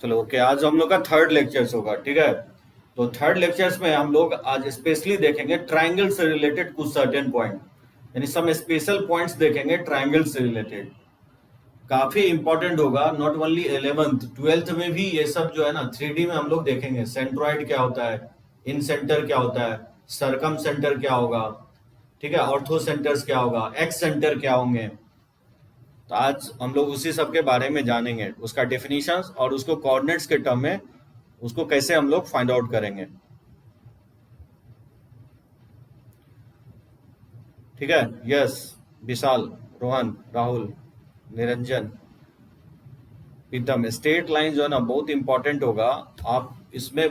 चलो ओके, आज हम लोग का थर्ड लेक्चर्स होगा, ठीक है। तो थर्ड लेक्चर्स में हम लोग आज स्पेशली देखेंगे ट्रायंगल से रिलेटेड कुछ सर्टेन पॉइंट, यानी सम स्पेशल पॉइंट्स देखेंगे ट्रायंगल से रिलेटेड। काफी इंपॉर्टेंट होगा, नॉट ओनली 11th 12th में भी ये सब जो है ना 3D में हम लोग देखेंगे। सेंट्रॉइड क्या होता है, इन सेंटर क्या होता है, सरकम सेंटर क्या होगा, ठीक है, ऑर्थो सेंटर्स क्या होगा, एक्स सेंटर क्या होंगे। तो आज हम लोग उसी सब के बारे में जानेंगे, उसका डेफिनेशंस और उसको कोऑर्डिनेट्स के टर्म में उसको कैसे हम लोग फाइंड आउट करेंगे, ठीक है। यस, विशाल, रोहन, राहुल, निरंजन, प्रीतम, स्ट्रेट लाइन जो है ना बहुत इंपॉर्टेंट होगा। आप इसमें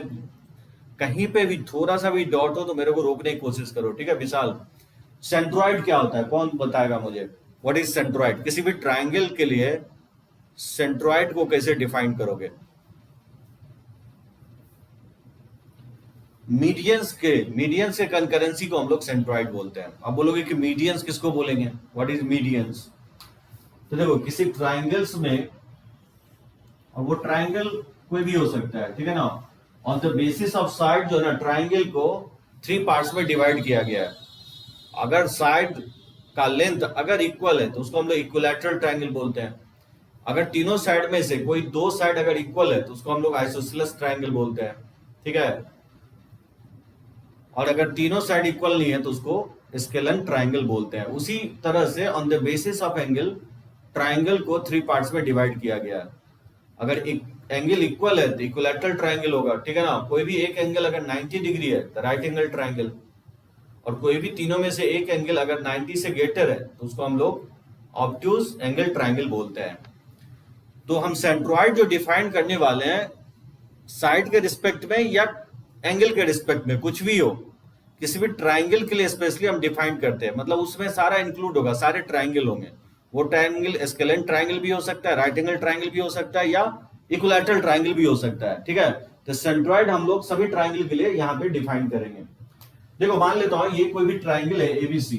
कहीं पे भी थोड़ा सा भी डॉट हो तो मेरे को रोकने की कोशिश करो, ठीक है। विशाल, सेंट्रॉइड क्या होता है, कौन बताएगा मुझे? What is centroid? किसी भी ट्राइंगल के लिए सेंट्रॉइड को कैसे डिफाइन करोगे? मीडियंस के कंकरेंसी को हम लोग सेंट्रॉइड बोलते हैं। अब बोलोगे कि मीडियंस किसको बोलेंगे, व्हाट इज मीडियंस? तो देखो, किसी ट्राइंगल्स में, और वो ट्राइंगल कोई भी हो सकता है, ठीक है ना। On the basis of side जो है ना, ट्राइंगल को 3 पार्ट्स में डिवाइड किया गया है। अगर साइड का लेंथ अगर इक्वल है तो उसको हम लोग इक्विलैटरल ट्राइंगल बोलते हैं। अगर तीनों साइड में से कोई 2 साइड अगर इक्वल है तो उसको हम लोग आइसोसेलेस ट्राइंगल बोलते हैं, ठीक है। और अगर तीनों साइड इक्वल नहीं है तो उसको स्केलन ट्राइंगल बोलते हैं। उसी तरह से on the basis of angle triangle को 3 पार्ट्स में डिवाइड किया गया है। अगर एक एंगल इक्वल है तो इक्विलैटरल ट्राइंगल होगा, ठीक है ना। कोई भी एक एंगल अगर 90 डिग्री है तो राइट एंगल ट्राइंगल, और कोई भी तीनों में से एक एंगल अगर 90 से ग्रेटर है तो उसको हम लोग ऑब्ट्यूज एंगल ट्राइंगल बोलते हैं। तो हम सेंट्रॉइड जो डिफाइन करने वाले हैं, साइड के रिस्पेक्ट में या एंगल के रिस्पेक्ट में, कुछ भी हो, किसी भी ट्राइंगल के लिए स्पेशली हम डिफाइन करते हैं। मतलब उसमें सारा इंक्लूड होगा, सारे ट्राइंगल होंगे। वो ट्राइंगल स्केलेंट ट्राइंगल भी हो सकता है, राइट एंगल ट्राइंगल भी हो सकता है, या इक्विलैटरल ट्राइंगल भी हो सकता है, ठीक है। तो सेंट्रॉइड हम लोग सभी ट्राइंगल के लिए यहाँ पे डिफाइन करेंगे। देखो, मान लेता हूं ये कोई भी ट्राइंगल है एबीसी।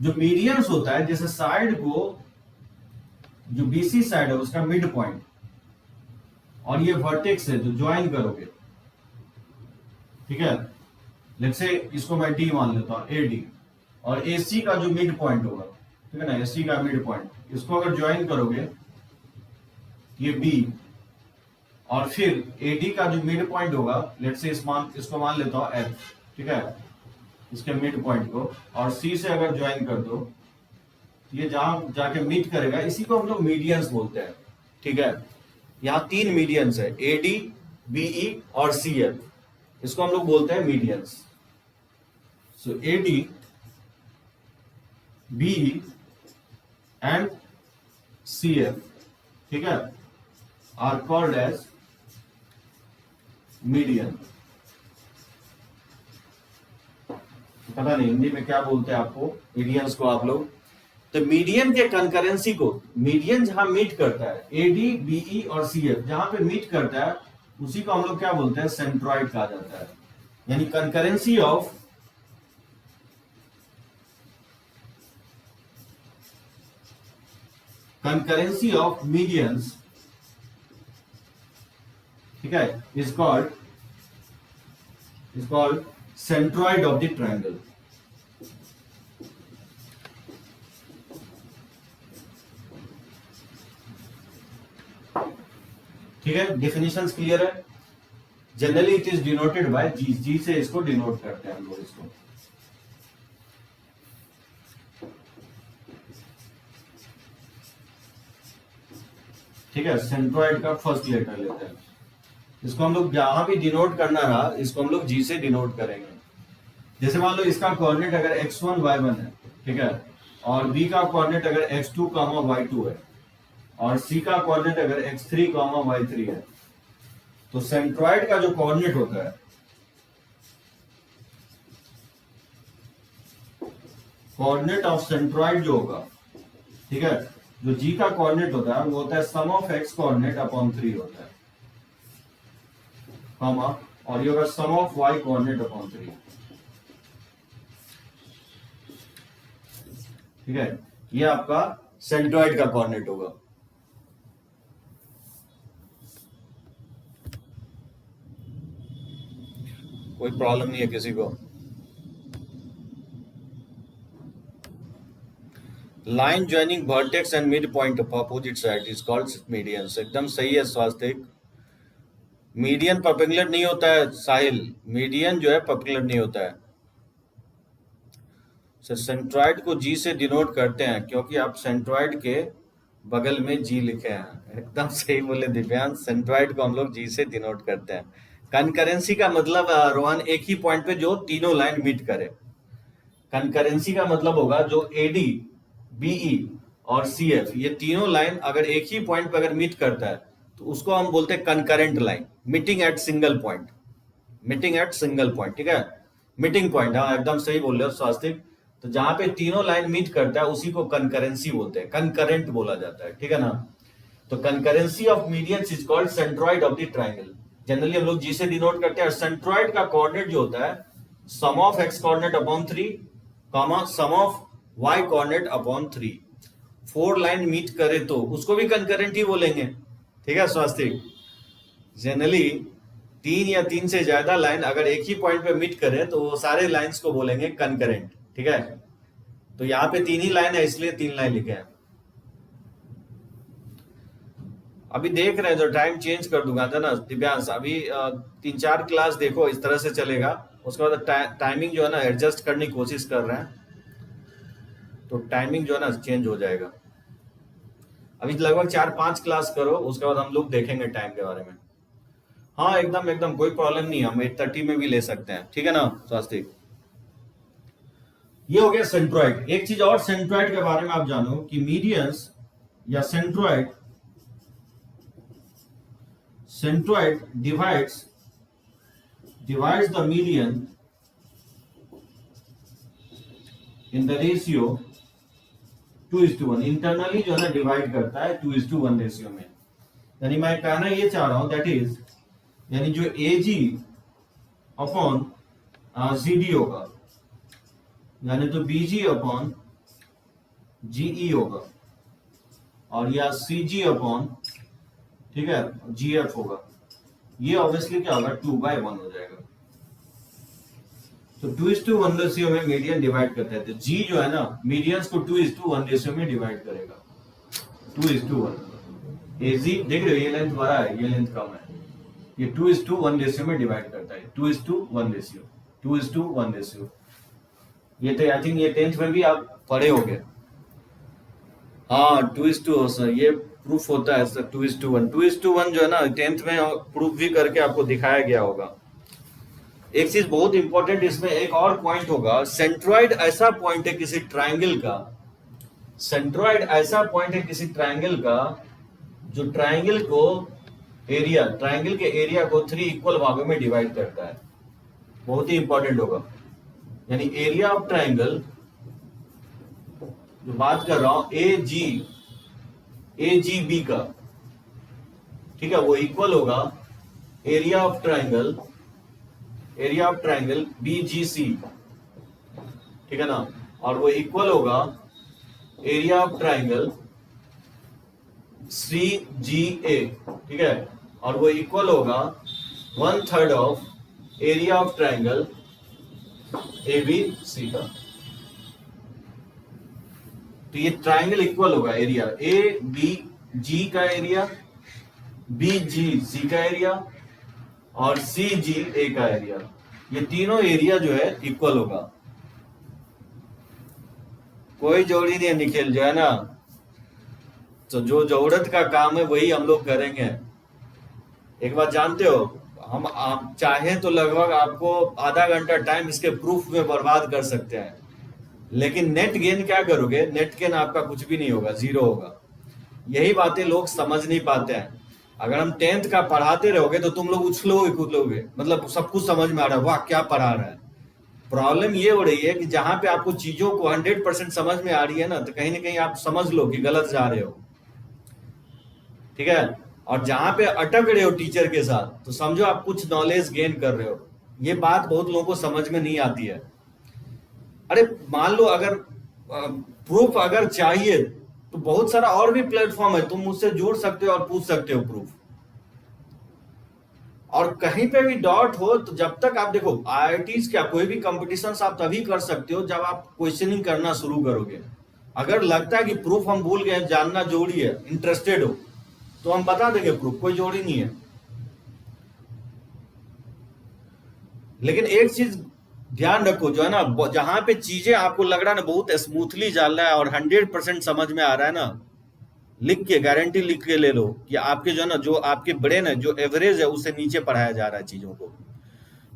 जो मीडियंस होता है, जैसे साइड को, जो बीसी साइड है उसका मिड पॉइंट, और ये वर्टेक्स है जो ज्वाइन करोगे, ठीक है। लेट्स से इसको मैं डी मान लेता हूं, ए डी, और एसी का जो मिड पॉइंट होगा, ठीक है ना, एसी का मिड पॉइंट, इसको अगर ज्वाइन करोगे ये बी, और फिर एडी का जो मिड पॉइंट होगा, लेट्स से इसको मान लेता हूं एफ, ठीक है, इसके मिड पॉइंट को, और सी से अगर ज्वाइन कर दो, ये जहां जाके मीट करेगा, इसी को हम लोग मीडियंस बोलते हैं, ठीक है। यहाँ 3 मीडियंस है, एडी, बीई और सी एफ, इसको हम लोग बोलते हैं medians. So AD, BE and C F, ठीक है, आर कॉल्ड एज मीडियन। पता नहीं हिंदी में क्या बोलते हैं आपको, मीडियंस को आप लोग। तो मीडियन के कंकरेंसी को, मीडियन जहां मीट करता है, एडी, बीई और सीएफ जहां पे मीट करता है, उसी को हम लोग क्या बोलते हैं, सेंट्रॉइड कहा जाता है। यानी कंकरेंसी ऑफ मीडियंस, ठीक है, is called centroid of the triangle. ठीक है, डेफिनेशंस क्लियर है। Generally it is denoted by G, G से इसको डिनोट करते हैं हम लोग इसको। ठीक है, सेंट्रॉइड का फर्स्ट लेटर लेते हैं, इसको हम लोग जहां भी डिनोट करना रहा, इसको हम लोग जी से डिनोट करेंगे। जैसे मान लो इसका कोऑर्डिनेट अगर x1 y1 है, ठीक है, और b का कोऑर्डिनेट अगर x2 y2 है, और c का कोऑर्डिनेट अगर x3 y3 है, तो सेंट्रॉइड का जो कोऑर्डिनेट होता है, कोऑर्डिनेट ऑफ सेंट्रॉइड जो होगा, ठीक है, जो जी का कोऑर्डिनेट होता है वो होता है sum of X coordinate upon 3 होता है, कॉमा, और ये होगा सम ऑफ वाई कोऑर्डिनेट अपॉन 3, ठीक है। ये आपका सेंट्रॉइड का कोऑर्डिनेट होगा। कोई प्रॉब्लम नहीं है किसी को। Line joining vertex and mid point of opposite side is called median. एकदम सही है स्वास्तिक। मीडियन परपेंडिकुलर नहीं होता है साहिल, मीडियन जो है परपेंडिकुलर नहीं होता है। सेंट्रॉइड को जी से डिनोट करते हैं क्योंकि आप सेंट्रॉइड के बगल में जी लिखे हैं। एकदम सही बोले दिव्यांश, सेंट्रॉइड को हम लोग जी से डिनोट करते हैं। कंकरेंसी का मतलब रोहन एक ही पॉइंट पे जो तीनों लाइन मीट करे। कंकरेंसी का मतलब होगा जो एडी, बीई और सीएफ ये तीनों लाइन अगर एक ही पॉइंट पे अगर मीट करता है तो उसको हम बोलते हैं concurrent line, meeting at single point, meeting at single point. ठीक है, मीटिंग पॉइंट, हाँ एकदम सही बोल रहे हो स्वास्तिक। तो जहां पे तीनों लाइन मीट करता है उसी को कंकरेंसी बोलते हैं, कंकरेंट बोला जाता है। ठीक है ना। तो concurrency of medians is called centroid of the triangle. Generally हम लोग जी से डिनोट करते हैं। सेंट्रॉइड का कोऑर्डिनेट जो होता है sum of X coordinate upon 3 comma sum of Y coordinate upon 3। 4 line meet करे तो उसको भी कंकरेंट ही बोलेंगे। ठीक है स्वास्तिक। जनरली 3 या 3 से ज्यादा लाइन अगर एक ही पॉइंट पे मीट करें तो वो सारे लाइंस को बोलेंगे कंकरेंट। ठीक है, तो यहाँ पे 3 ही लाइन है इसलिए 3 लाइन लिखे हैं। अभी देख रहे हैं जो टाइम चेंज कर दूंगा था ना दिव्यांश, अभी 3-4 क्लास देखो इस तरह से चलेगा, उसके बाद टाइमिंग जो है ना एडजस्ट करने की कोशिश कर रहे हैं, तो टाइमिंग जो है ना चेंज हो जाएगा। अभी लगभग 4-5 क्लास करो, उसके बाद हम लोग देखेंगे टाइम के बारे में। हाँ एकदम एकदम कोई प्रॉब्लम नहीं है, हम 8:30 में भी ले सकते हैं। ठीक है ना स्वास्तिक। ये हो गया सेंट्रॉइड। एक चीज और सेंट्रॉइड के बारे में आप जानो कि मीडियंस या centroid divides the median in the ratio 2:1। Internally जो है ना डिवाइड करता है 2:1 रेशियो में। यानी मैं कहना ये चाह रहा हूं दैट इज, यानी जो एजी अपॉन जीडी होगा यानी तो बीजी अपॉन जीई होगा, और या सीजी अपॉन, ठीक है, जीएफ होगा। ये ऑब्वियसली क्या होगा 2/1 हो जाएगा। तो 2:1 रेशियो में मीडियन डिवाइड करते हैं। तो जी जो है ना मीडियंस को 2:1 रेशियो में डिवाइड करेगा। 2:1 एजी देख रहे हो, ये लेंथ बड़ा है ये लेंथ कम है, ये 2:1 रेशियो में डिवाइड करता है। 2:1 रेशियो, 2:1 रेशियो। ये तो आई थिंक ये 10th में भी आप पढ़े होंगे। हाँ 2:2 सर, ये प्रूफ होता है सर 2:1। 2:1 जो है ना 10th में प्रूफ भी करके आपको दिखाया गया होगा। एक चीज बहुत इंपॉर्टेंट इसमें एक और पॉइंट होगा, सेंट्रॉइड ऐसा पॉइंट है किसी ट्रायंगल का, सेंट्रॉइड ऐसा पॉइंट है किसी ट्रायंगल का जो ट्रायंगल को एरिया, ट्रायंगल के एरिया को 3 इक्वल भागों में डिवाइड करता है। बहुत ही इंपॉर्टेंट होगा। यानी एरिया ऑफ ट्रायंगल जो बात कर रहा हूं ए जी बी का, ठीक है, वो इक्वल होगा area of triangle B G C. ठीक है ना, और वो इक्वल होगा area of triangle C G A. ठीक है, और वो इक्वल होगा 1/3 of area of triangle A B C का। तो ये ट्रायंगल इक्वल होगा एरिया ए बी जी का एरिया, बी जी सी का एरिया और सी जी ए का एरिया। ये तीनों एरिया जो है इक्वल होगा। कोई जोड़ी नहीं है निखिल, जो है ना, तो जो जरूरत का काम है वही हम लोग करेंगे। एक बात जानते हो, हम आप चाहे तो लगभग आपको आधा घंटा टाइम इसके प्रूफ में बर्बाद कर सकते हैं, लेकिन नेट गेन क्या करोगे? नेट गेन आपका कुछ भी नहीं होगा, 0 होगा। यही बातें लोग समझ नहीं पाते हैं। अगर हम 10th का पढ़ाते रहोगे तो तुम लोग उछलोगे कूदोगे, मतलब सब कुछ समझ में आ रहा है, वाह क्या पढ़ा रहा है। प्रॉब्लम ये हो रही है कि जहां पे आपको चीजों को 100% समझ में आ रही है ना, तो कहीं ना कहीं आप समझ लो कि गलत जा रहे हो। ठीक है, और जहां पे अटक रहे हो टीचर के साथ, तो समझो आप कुछ नॉलेज गेन कर रहे हो। ये बात बहुत लोगों को समझ में नहीं आती है। अरे मान लो अगर प्रूफ अगर चाहिए तो बहुत सारा और भी प्लेटफॉर्म है, तुम मुझसे जुड़ सकते हो और पूछ सकते हो प्रूफ। और कहीं पे भी डॉट हो तो जब तक आप देखो, आईआईटीज क्या कोई भी कंपटीशन आप तभी कर सकते हो जब आप क्वेश्चनिंग करना शुरू करोगे। अगर लगता है कि प्रूफ हम भूल गए, जानना जरूरी है, इंटरेस्टेड हो, तो हम बता देंगे प्रूफ, कोई जोड़ी नहीं है। लेकिन एक चीज ध्यान रखो, जो है ना, जहां पे चीजें आपको लग रहा है ना बहुत स्मूथली चल रहा है और 100% समझ में आ रहा है ना, लिख के, गारंटी लिख के ले लो कि आपके जो है ना, जो आपके ब्रेन है, जो एवरेज है, उससे नीचे पढ़ाया जा रहा है चीजों को।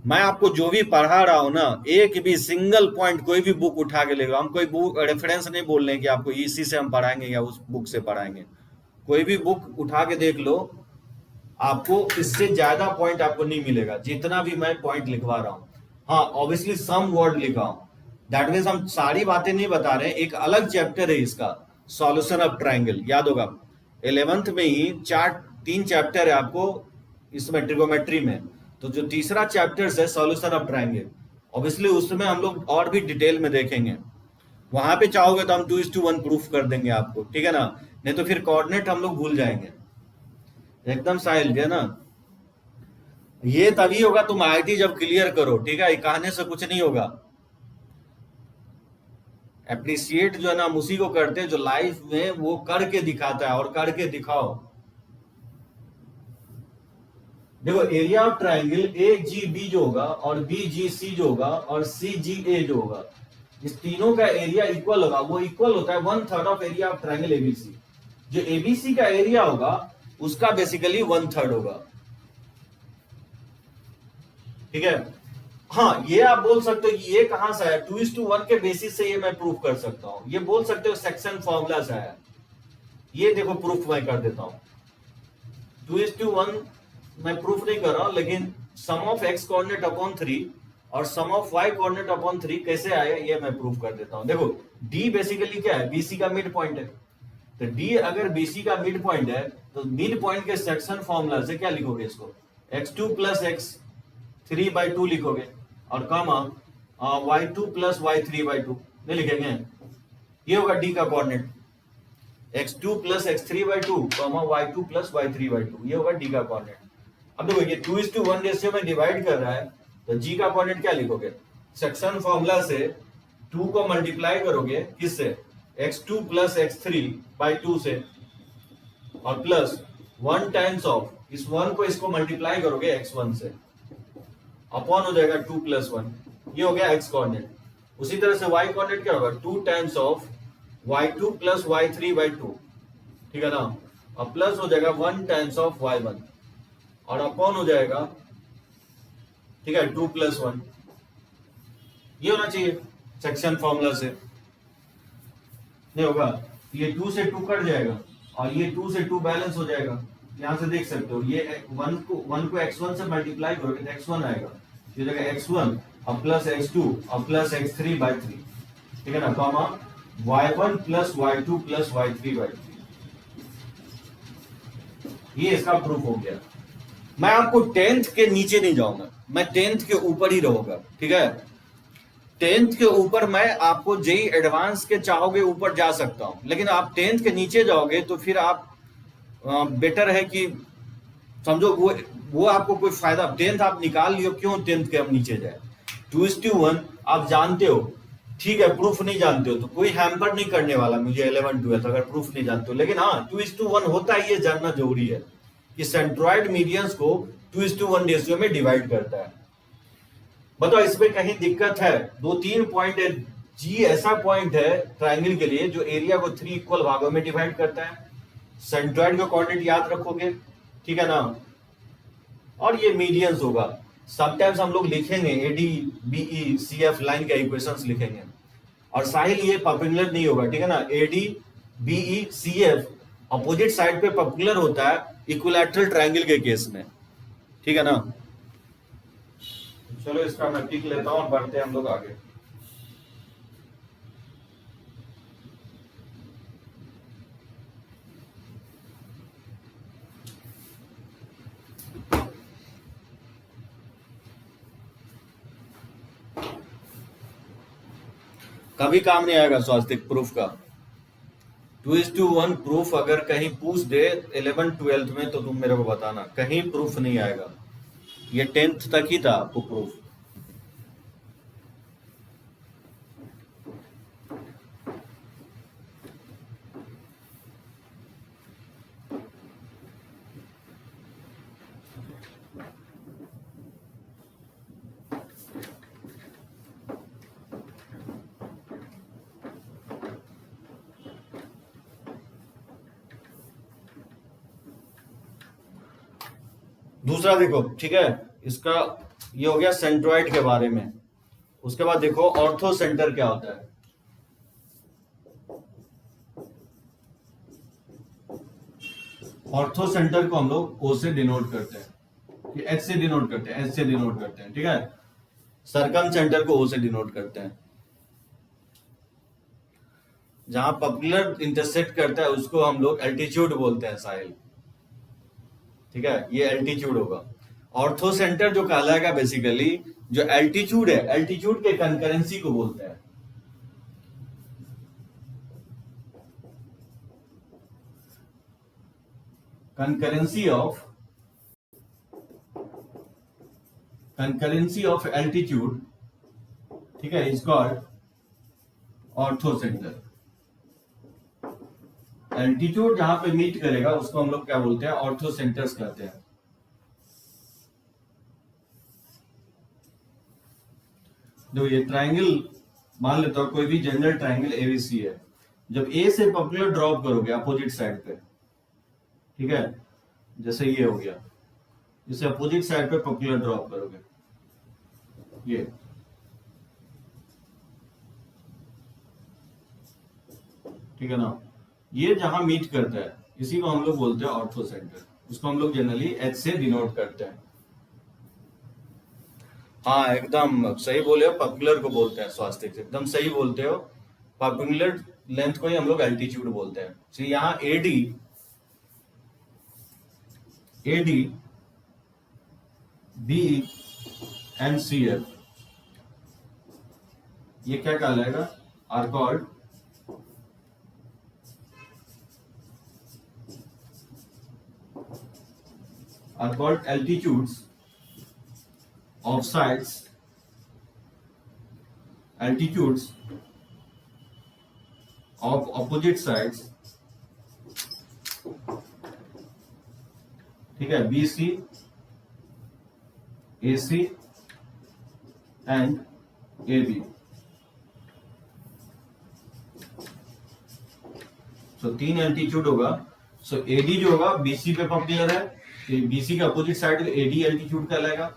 मैं आपको जो भी पढ़ा रहा हूं ना, एक भी सिंगल पॉइंट कोई भी बुक उठा के ले लो, हम कोई बुक रेफरेंस नहीं बोल रहे हैं कि आपको इसी से हम पढ़ाएंगे या उस बुक से पढ़ाएंगे। कोई भी बुक उठा के देख लो, आपको इससे ज्यादा पॉइंट आपको नहीं मिलेगा जितना भी मैं पॉइंट लिखवा रहा हूँ। हाँ, ऑब्वियसली सम वर्ड लिखा हूं, दैट मीन्स हम सारी बातें नहीं बता रहे हैं। एक अलग चैप्टर है इसका, सॉल्यूशन ऑफ ट्राइंगल, याद होगा 11th में ही तीन चैप्टर है आपको इसमें, ट्रिगोमेट्री में। तो जो तीसरा चैप्टर है सॉल्यूशन ऑफ ट्राइंगल, ऑब्वियसली उसमें हम लोग और भी डिटेल में देखेंगे। वहां पे चाहोगे तो हम 2:1 प्रूफ कर देंगे आपको, ठीक है ना, नहीं तो फिर कोऑर्डिनेट हम लोग भूल जाएंगे। एकदम साहिल है ना, ये तभी होगा तुम आईआईटी जब क्लियर करो, ठीक है, कहने से कुछ नहीं होगा। अप्रिशिएट जो है ना, हम उसी को करते हैं जो लाइफ में वो करके दिखाता है, और करके दिखाओ। देखो, area of triangle A G B जो होगा, और बी जी सी जो होगा, और सी जी ए जो होगा, इस तीनों का एरिया इक्वल होगा। वो इक्वल होता है 1/3 of area of triangle ABC. जो एबीसी का एरिया होगा उसका बेसिकली 1/3 होगा, ठीक है। हाँ, ये आप बोल सकते हो कि ये कहां से आया, 2:1 के बेसिस से ये मैं प्रूफ कर सकता हूं। ये बोल सकते हो सेक्शन फॉर्मूला से आया। ये देखो प्रूफ मैं कर देता हूं। 2:1 मैं प्रूफ नहीं कर रहा हूं, लेकिन सम ऑफ एक्स कोऑर्डिनेट अपॉन 3 और सम ऑफ वाई कोऑर्डिनेट अपॉन 3 कैसे आया ये मैं प्रूफ कर देता हूं। देखो, डी बेसिकली क्या है, बीसी का मिड पॉइंट है। तो डी अगर बीसी का मिड पॉइंट है तो मिड पॉइंट के सेक्शन फॉर्मूला से क्या लिखोगे, इसको x2 + x3/2 लिखोगे, और कॉमा y2 + y3/2 नहीं लिखेंगे। ये होगा डी का coordinate, x2 + x3/2, y2 + y3/2, ये होगा डी का कोऑर्डिनेट। अब देखो, ये 2:1 रेशियो में डिवाइड कर रहा है, तो जी का कोऑर्डिनेट क्या लिखोगे, सेक्शन फॉर्मूला से 2 को मल्टीप्लाई करोगे किससे, x2 + x3/2 से, और प्लस 1 टाइम्स ऑफ इस 1 को इसको मल्टीप्लाई करोगे x1 से, अपॉन हो जाएगा 2 + 1, ये हो गया x कोऑर्डिनेट। उसी तरह से y कोऑर्डिनेट क्या होगा, 2 टाइम्स ऑफ y2 + y3/2, ठीक है ना, और प्लस हो जाएगा 1 टाइम्स ऑफ y1, और अपॉन हो जाएगा, ठीक है, 2 + 1। ये होना चाहिए सेक्शन फॉर्मूला से, नहीं होगा, ये 2 से 2 कट जाएगा, और ये 2 से 2 बैलेंस हो जाएगा। यहां से देख सकते हो, ये 1 को x1 से मल्टीप्लाई करोगे तो x1 आएगा, ये जगह x1 और प्लस x2 और प्लस x3/3, ठीक है ना, कॉमा y1 + y2 + y3/3। ये इसका प्रूफ हो गया। मैं आपको 10th के नीचे नहीं जाऊंगा, मैं 10th के ऊपर ही रहूंगा, ठीक है। 10th के ऊपर मैं आपको जेई एडवांस के चाहोगे ऊपर जा सकता हूं, लेकिन आप 10th के नीचे जाओगे तो फिर आप बेटर है कि समझो वो आपको कोई फायदा, 10th आप निकाल लियो, क्यों 10th के हम नीचे जाए। 2:1 आप जानते हो, ठीक है, प्रूफ नहीं जानते हो तो कोई हैम्पर नहीं करने वाला मुझे 11 12 अगर प्रूफ नहीं जानते हो। लेकिन हाँ, 2:1 होता है, ये जानना जरूरी है कि सेंट्रॉइड मीडियंस को 2:1 रेशियो में डिवाइड करता है। बताओ, इसमें कहीं दिक्कत है? 2-3 पॉइंट है। जी ऐसा पॉइंट है ट्राइंगल के लिए जो एरिया को 3 इक्वल भागों में डिवाइड करता है। सेंट्रॉइड का कोऑर्डिनेट याद रखोगे, ठीक है ना, और ये मीडियंस होगा। समटाइम्स हम लोग लिखेंगे एडी बीई सीएफ लाइन का इक्वेशंस लिखेंगे, और साहिल ये पर्पेंडिकुलर नहीं होगा, ठीक है ना। AD BE CF opposite side पे पर्पेंडिकुलर होता है इक्विलैटरल ट्रायंगल के केस में, ठीक है ना। चलो इसका मैं टिक लेता हूं और बढ़ते हैं हम लोग आगे। कभी काम नहीं आएगा स्वास्तिक प्रूफ का। 2:1 प्रूफ अगर कहीं पूछ दे 11 12 में तो तुम मेरे को बताना, कहीं प्रूफ नहीं आएगा। ये 10th तक ही था आपको प्रूफ। दूसरा देखो, ठीक है, इसका ये हो गया सेंट्रॉइड के बारे में। उसके बाद देखो ऑर्थो सेंटर क्या होता है। ऑर्थो सेंटर को हम लोग ओ से डिनोट करते हैं, ये एच से डिनोट करते हैं, एच से डिनोट करते हैं, ठीक है। सरकम सेंटर को ओ से डिनोट करते हैं। जहां पॉपुलर इंटरसेक्ट करता है उसको हम लोग एल्टीट्यूड बोलते हैं, साहिल, ठीक है, ये एल्टीट्यूड होगा। ऑर्थो सेंटर जो कहलाएगा बेसिकली, जो एल्टीट्यूड है, एल्टीट्यूड के कंकरेंसी को बोलते हैं। कंकरेंसी ऑफ एल्टीट्यूड, ठीक है, is called ortho centre. Altitude जहां पे मीट करेगा उसको हम लोग क्या बोलते हैं, ऑर्थो सेंटर्स कहते हैं। जो ये ट्राइंगल मान लेता हूं, कोई भी जनरल ट्राइंगल एबीसी है, जब ए से पॉपुलर ड्रॉप करोगे अपोजिट साइड पे, ठीक है, जैसे ये हो गया, इसे अपोजिट साइड पे पॉपुलर ड्रॉप करोगे, ये ठीक है ना, ये जहां मीट करता है इसी को हम लोग बोलते हैं ऑर्थो सेंटर। उसको हम लोग जनरली एच से डिनोट करते हैं। हाँ एकदम सही बोले हो, पॉपुलर को बोलते हैं स्वास्तिक, एकदम सही बोलते हो। पॉपुलर लेंथ को ही हम लोग एल्टीट्यूड बोलते हैं। तो यहाँ AD B and C F, ये क्या कहलाएगा, are called altitudes of sides, altitudes of opposite sides, ठीक है, BC, AC and AB। So 3 altitude होगा। सो AD जो होगा BC पे पॉपुलर है, बीसी के अपोजिट साइड एडी एल्टीट्यूड कहलाएगा।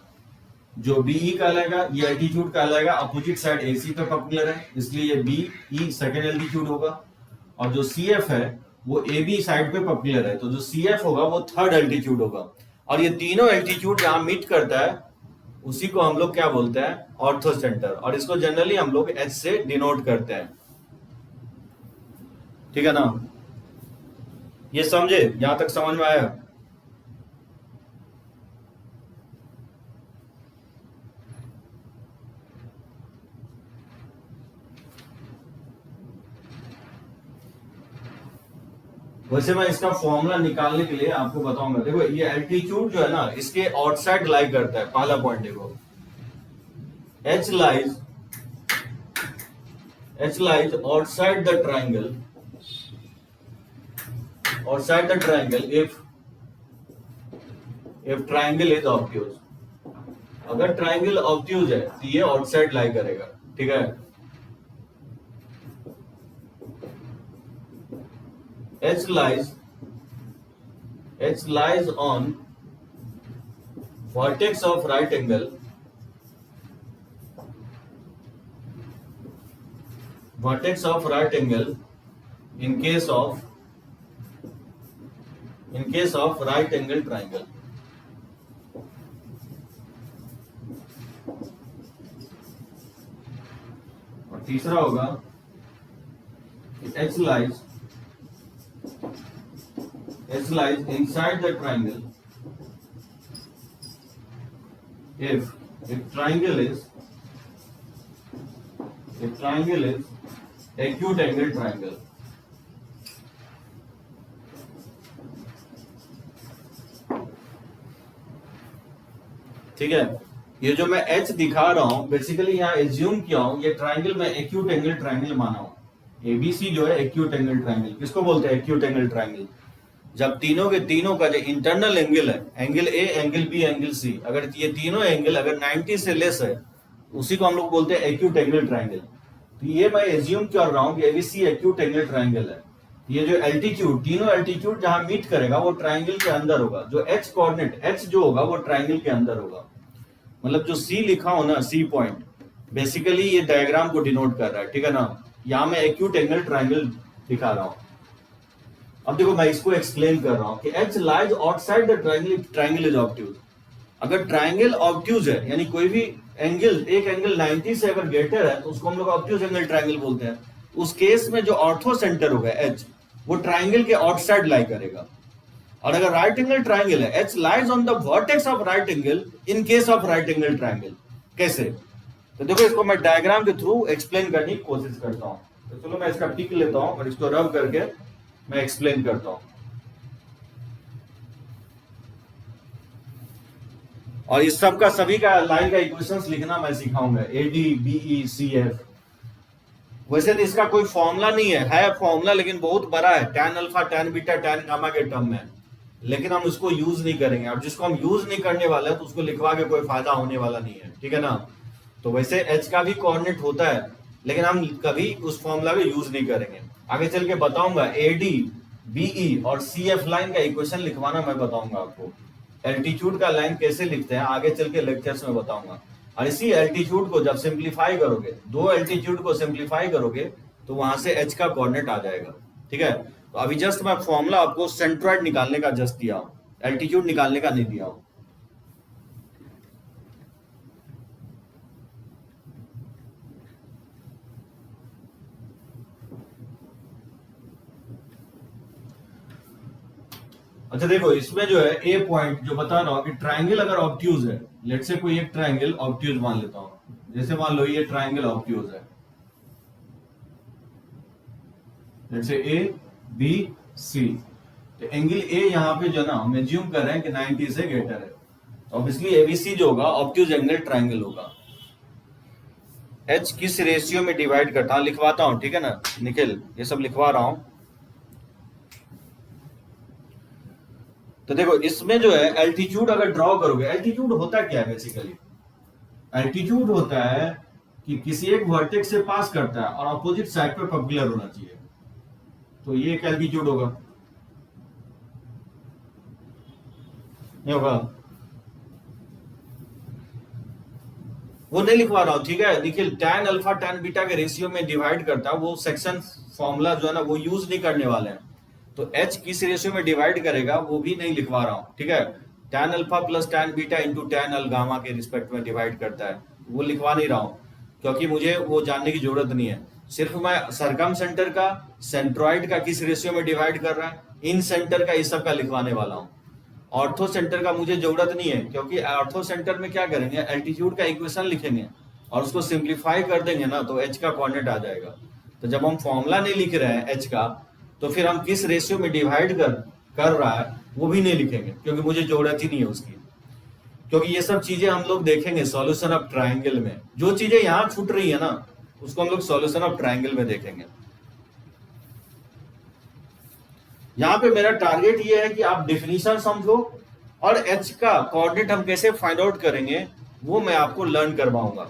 जो बीई कहलाएगा, ये एल्टीट्यूड कहलाएगा अपोजिट साइड एसी पे पॉपुलर है, इसलिए ये बीई सेकंड एल्टीट्यूड होगा। और जो सीएफ है वो एबी साइड पे पॉपुलर है, तो जो सीएफ होगा वो थर्ड एल्टीट्यूड होगा। और ये तीनों एल्टीट्यूड जहां मीट करता है उसी को हम लोग क्या बोलते हैं, ऑर्थो सेंटर। और इसको जनरली हम लोग एच से डिनोट करते हैं, ठीक है ना। ये समझे, यहां तक समझ में आया। वैसे मैं इसका फॉर्मूला निकालने के लिए आपको बताऊंगा। देखो ये एल्टीट्यूड जो है ना, इसके आउटसाइड लाई करता है। पहला पॉइंट देखो, H lies outside the triangle, if triangle is obtuse. अगर ट्राइंगल ऑब्ट्यूज है तो ये आउटसाइड लाई करेगा, ठीक है। H lies on vertex of right angle, in case of right angle triangle। और तीसरा होगा H lies inside the triangle if triangle is acute angle triangle। ठीक है। ये जो मैं एच दिखा रहा हूं बेसिकली यहाँ एज्यूम किया हूं, ये ट्राइंगल में एक्यूट एंगल ट्राइंगल माना हूं। एबीसी जो है एक्यूट एंगल ट्राइंगल, किसको बोलते हैं एक्यूट एंगल ट्राइंगल? जब तीनों के तीनों का जो इंटरनल एंगल है, angle A, angle B, angle C, अगर ये तीनों एंगल अगर 90 से लेस है, उसी को हम लोग बोलते हैं एक्यूट एंगल ट्राइंगल। तो ये मैं एज्यूम कर रहा हूं कि एबीसी एक्यूट एंगल ट्राइंगल है। ये जो एल्टीट्यूड, तीनों एल्टीट्यूड जहां मीट करेगा वो ट्राइंगल के अंदर होगा। जो एच कोऑर्डिनेट, एच जो होगा वो ट्राइंगल के अंदर होगा। मतलब जो सी लिखा हो ना, सी पॉइंट, बेसिकली ये डायग्राम को डिनोट कर रहा है, ठीक है ना। यहां मैं एक्यूट एंगल ट्राइंगल दिखा रहा हूं। अब देखो मैं इसको एक्सप्लेन कर रहा हूं कि H lies outside the triangle, triangle is obtuse. अगर ट्राइंगल ऑब्ट्यूज है, यानी कोई भी एंगल, एक एंगल 90 से अगर ग्रेटर है तो उसको हम लोग ऑब्ट्यूज एंगल ट्राइंगल बोलते हैं। उस केस में जो ऑर्थो सेंटर होगा एच, वो ट्राइंगल के आउटसाइड लाई करेगा। और अगर राइट एंगल ट्राइंगल है, H lies on the vertex of right angle in case of right angle triangle. कैसे? तो देखो इसको मैं डायग्राम के थ्रू एक्सप्लेन करने की कोशिश करता हूं। तो चलो मैं इसका टिक लेता हूं और इसको रब करके मैं एक्सप्लेन करता हूं। और इस सब का, सभी का लाइन का इक्वेशंस लिखना मैं सिखाऊंगा, एडी बीई सी एफ। वैसे तो इसका कोई फॉर्मूला नहीं है फॉर्मूला, लेकिन बहुत बड़ा है, tan alpha, tan beta, tan gamma के टर्म में, लेकिन हम उसको यूज नहीं करेंगे। अब जिसको हम यूज नहीं करने वाले हैं तो उसको लिखवा के कोई फायदा होने वाला नहीं है, ठीक है ना। तो वैसे एच का भी कोऑर्डिनेट होता है, लेकिन हम कभी उस फॉर्मूला को यूज नहीं करेंगे। आगे चल के बताऊंगा एडी बीई और सी एफ लाइन का इक्वेशन लिखवाना मैं बताऊंगा आपको। एल्टीट्यूड का लाइन कैसे लिखते हैं आगे चल के लेक्चर्स में बताऊंगा। और इसी एल्टीट्यूड को जब सिंप्लीफाई करोगे, दो एल्टीट्यूड को सिंप्लीफाई करोगे तो वहां से एच का कोऑर्डिनेट आ जाएगा, ठीक है। तो अभी जस्ट मैं फॉर्मूला आपको सेंट्रॉइड निकालने का जस्ट दिया हूं, एल्टीट्यूड निकालने का नहीं दिया हूं। अच्छा देखो इसमें जो है ए पॉइंट जो बता रहा हूं कि ट्राइंगल अगर ऑब्ट्यूज है, लेट से कोई एक ट्राइंगल ऑब्ट्यूज मान लेता हूं, जैसे मान लो ये ट्राइंगल ऑब्ट्यूज है, लेट से ए बी सी। तो एंगल ए यहाँ पे जो ना हम एज्यूम कर रहे हैं कि 90 से ग्रेटर है, तो ऑब्वियसली एबीसी जो होगा ऑब्ट्यूज एंगल ट्राइंगल होगा। एच किस रेशियो में डिवाइड करता हूं, लिखवाता हूं, ठीक है ना निखिल, ये सब लिखवा रहा हूं। तो देखो इसमें जो है एल्टीट्यूड अगर ड्रॉ करोगे, एल्टीट्यूड होता क्या है बेसिकली? एल्टीट्यूड होता है कि किसी एक वर्टेक्स से पास करता है और अपोजिट साइड पे परपेंडिकुलर होना चाहिए, तो ये एक एल्टीट्यूड होगा, नहीं होगा? वो नहीं लिखवा रहा हूं, ठीक है Nikhil. Tan alpha tan beta के रेशियो में डिवाइड करता है, वो सेक्शन फॉर्मूला जो है ना वो यूज नहीं करने वाले हैं। तो एच किस रेशियो में डिवाइड करेगा वो भी नहीं लिखवा रहा हूं, ठीक है। Tan alpha plus tan beta into tan अल गामा के रिस्पेक्ट में डिवाइड करता है, वो लिखवा नहीं रहा हूं क्योंकि मुझे वो जानने की जरूरत नहीं है। सिर्फ मैं सरकम सेंटर का, सेंट्रॉइड का किस रेशियो में डिवाइड कर रहा है, इन सेंटर का, इस सब का लिखवाने वाला हूँ। ऑर्थो सेंटर का मुझे जरूरत नहीं है, क्योंकि ऑर्थो सेंटर में क्या करेंगे, एल्टीट्यूड का इक्वेशन लिखेंगे और उसको सिंप्लीफाई कर देंगे ना तो एच का कोऑर्डिनेट आ जाएगा। तो जब हम फॉर्मूला नहीं लिख रहे हैं एच का, तो फिर हम किस रेशियो में डिवाइड कर रहा है वो भी नहीं लिखेंगे, क्योंकि मुझे जरूरत ही नहीं है उसकी। क्योंकि ये सब चीजें हम लोग देखेंगे सॉल्यूशन ऑफ ट्राइंगल में। जो चीजें यहाँ छूट रही है ना उसको हम लोग सॉल्यूशन ऑफ ट्राइंगल में देखेंगे। यहाँ पे मेरा टारगेट ये है कि आप डेफिनेशन समझो और एच का कोऑर्डिनेट हम कैसे फाइंड आउट करेंगे वो मैं आपको लर्न करवाऊंगा।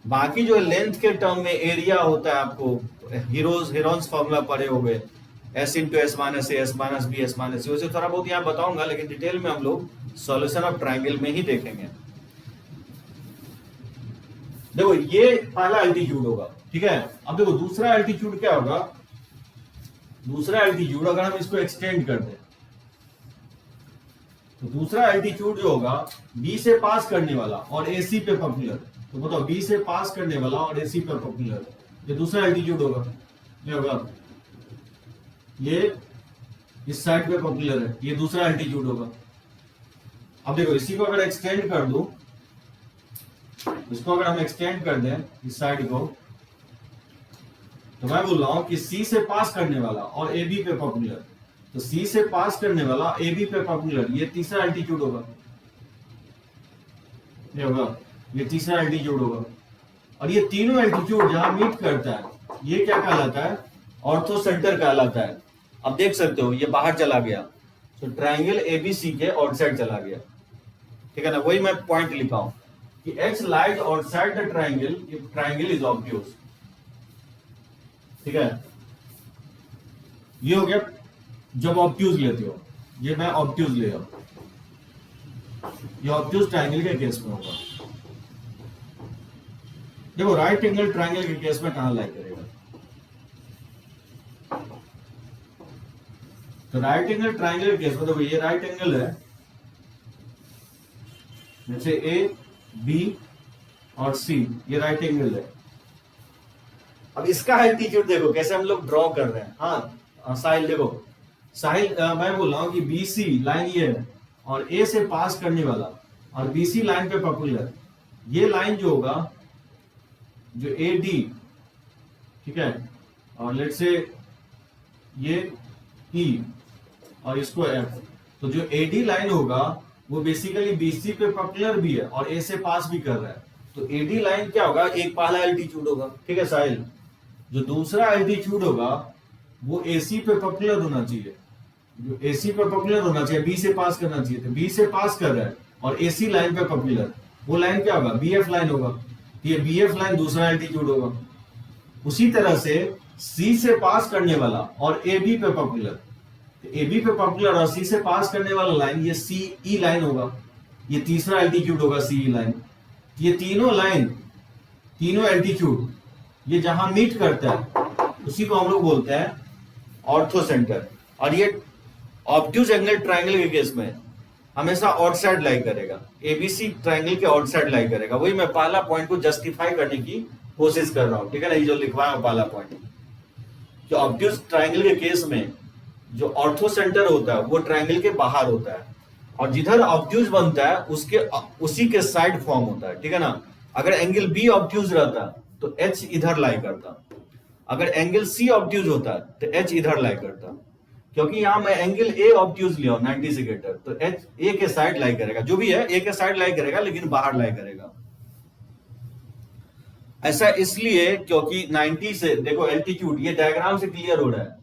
बाकी जो लेंथ के टर्म में एरिया होता है, आपको हीरोन्स फॉर्मूला पढ़े हो गए, S into S minus A, S minus B, S minus C, उसे थोड़ा बहुत यहाँ बताऊंगा, लेकिन डिटेल में हम लोग सॉल्यूशन ऑफ ट्राइंगल में ही देखेंगे। देखो ये पहला एल्टीट्यूड होगा, ठीक है। अब देखो दूसरा एल्टीट्यूड क्या होगा, दूसरा एल्टीट्यूड अगर हम इसको एक्सटेंड कर दें तो दूसरा एल्टीट्यूड जो होगा बी से पास करने वाला और एसी पे परपेंडिकुलर। तो बताओ बी से पास करने वाला और एसी पे परपेंडिकुलर, ये दूसरा एल्टीट्यूड होगा, ये होगा, ये इस साइड पे परपेंडिकुलर है, ये दूसरा एल्टीट्यूड होगा। अब देखो इसी को अगर एक्सटेंड कर दूं, इसको अगर हम एक्सटेंड कर दें इस साइड को, तो मैं बोल रहा हूं कि सी से पास करने वाला और ए बी पे परपेंडिकुलर, तो सी से पास करने वाला ए बी पे परपेंडिकुलर, ये तीसरा एल्टीट्यूड होगा। ये होगा, ये तीसरा एल्टीट्यूड होगा। और ये तीनों एल्टीट्यूड जहां मीट करता है ये क्या कहलाता है, ऑर्थो सेंटर कहलाता है। अब देख सकते हो ये बाहर चला गया, तो ट्राइंगल एबीसी के आउटसाइड चला गया, ठीक है ना। वही मैं पॉइंट लिखा हूं कि H lies outside the triangle if triangle is obtuse, ठीक है। ये हो गया जब ऑब्ट्यूज लेते हो, ये मैं ऑब्ट्यूज ले रहा हूं, ये ऑब्ट्यूज ट्राइंगल के केस में होगा। देखो राइट एंगल ट्राइंगल के केस में कहां लाई करेगा, तो राइट एंगल ट्राइंगल के केस में देखो ये राइट एंगल है, जैसे ए बी और सी, ये राइट एंगल है। अब इसका एल्टीट्यूड देखो कैसे हम लोग ड्रॉ कर रहे हैं। हाँ साहिल देखो, साहिल मैं बोल रहा हूं कि बीसी लाइन ये है और ए से पास करने वाला और बीसी लाइन पे पॉपुलर, ये लाइन जो होगा जो ए डी, ठीक है, और लेट से ये ई और इसको एफ, तो जो एडी लाइन होगा वो बेसिकली बीसी पे पॉपुलर भी है और ए से पास भी कर रहा है, तो एडी लाइन क्या होगा, एक पहला एल्टीट्यूड होगा, ठीक है साहिल। जो दूसरा एल्टीट्यूड होगा वो एसी पे पॉपुलर होना चाहिए, जो एसी पे पॉपुलर होना चाहिए, बी से पास करना चाहिए, तो बी से पास कर रहा है और एसी लाइन पे पॉपुलर, वो लाइन क्या होगा, बीएफ लाइन होगा, ये बीएफ लाइन दूसरा एल्टीट्यूड होगा। उसी तरह से सी से पास करने वाला और ए बी पे पॉपुलर, ए बी पे पॉपुलर और सी से पास करने वाला लाइन ये सी ई लाइन होगा, ये तीसरा एल्टीट्यूड होगा सी ई लाइन। ये तीनों लाइन, तीनों एल्टीट्यूड ये जहां मीट करता है उसी को हम लोग बोलते हैं ऑर्थो सेंटर। और ये ऑब्ट्यूज एंगल ट्राइंगल के केस में हमेशा आउटसाइड लाई करेगा, एबीसी ट्राइंगल के आउटसाइड लाई करेगा। वही मैं पहला पॉइंट को जस्टिफाई करने की कोशिश कर रहा हूं, ठीक है ना, ये जो लिखवाया पहला पॉइंट कि ऑब्ट्यूज ट्राइंगल के केस में जो ऑर्थो सेंटर होता है वो ट्राइंगल के बाहर होता है और जिधर ऑब्ट्यूज बनता है उसके उसी के साइड फॉर्म होता है, ठीक है ना। अगर एंगल बी ऑब्ट्यूज रहता तो एच इधर लाई करता, अगर एंगल सी ऑब्ट्यूज होता तो एच इधर लाई करता, क्योंकि यहां मैं एंगल ए ऑब्ट्यूज लिया 90 से ग्रेटर, तो एच ए के साइड लाई करेगा, जो भी है ए के साइड लाई करेगा लेकिन बाहर लाई करेगा। ऐसा इसलिए क्योंकि 90 से देखो एल्टीट्यूड, ये डायग्राम से क्लियर हो रहा है।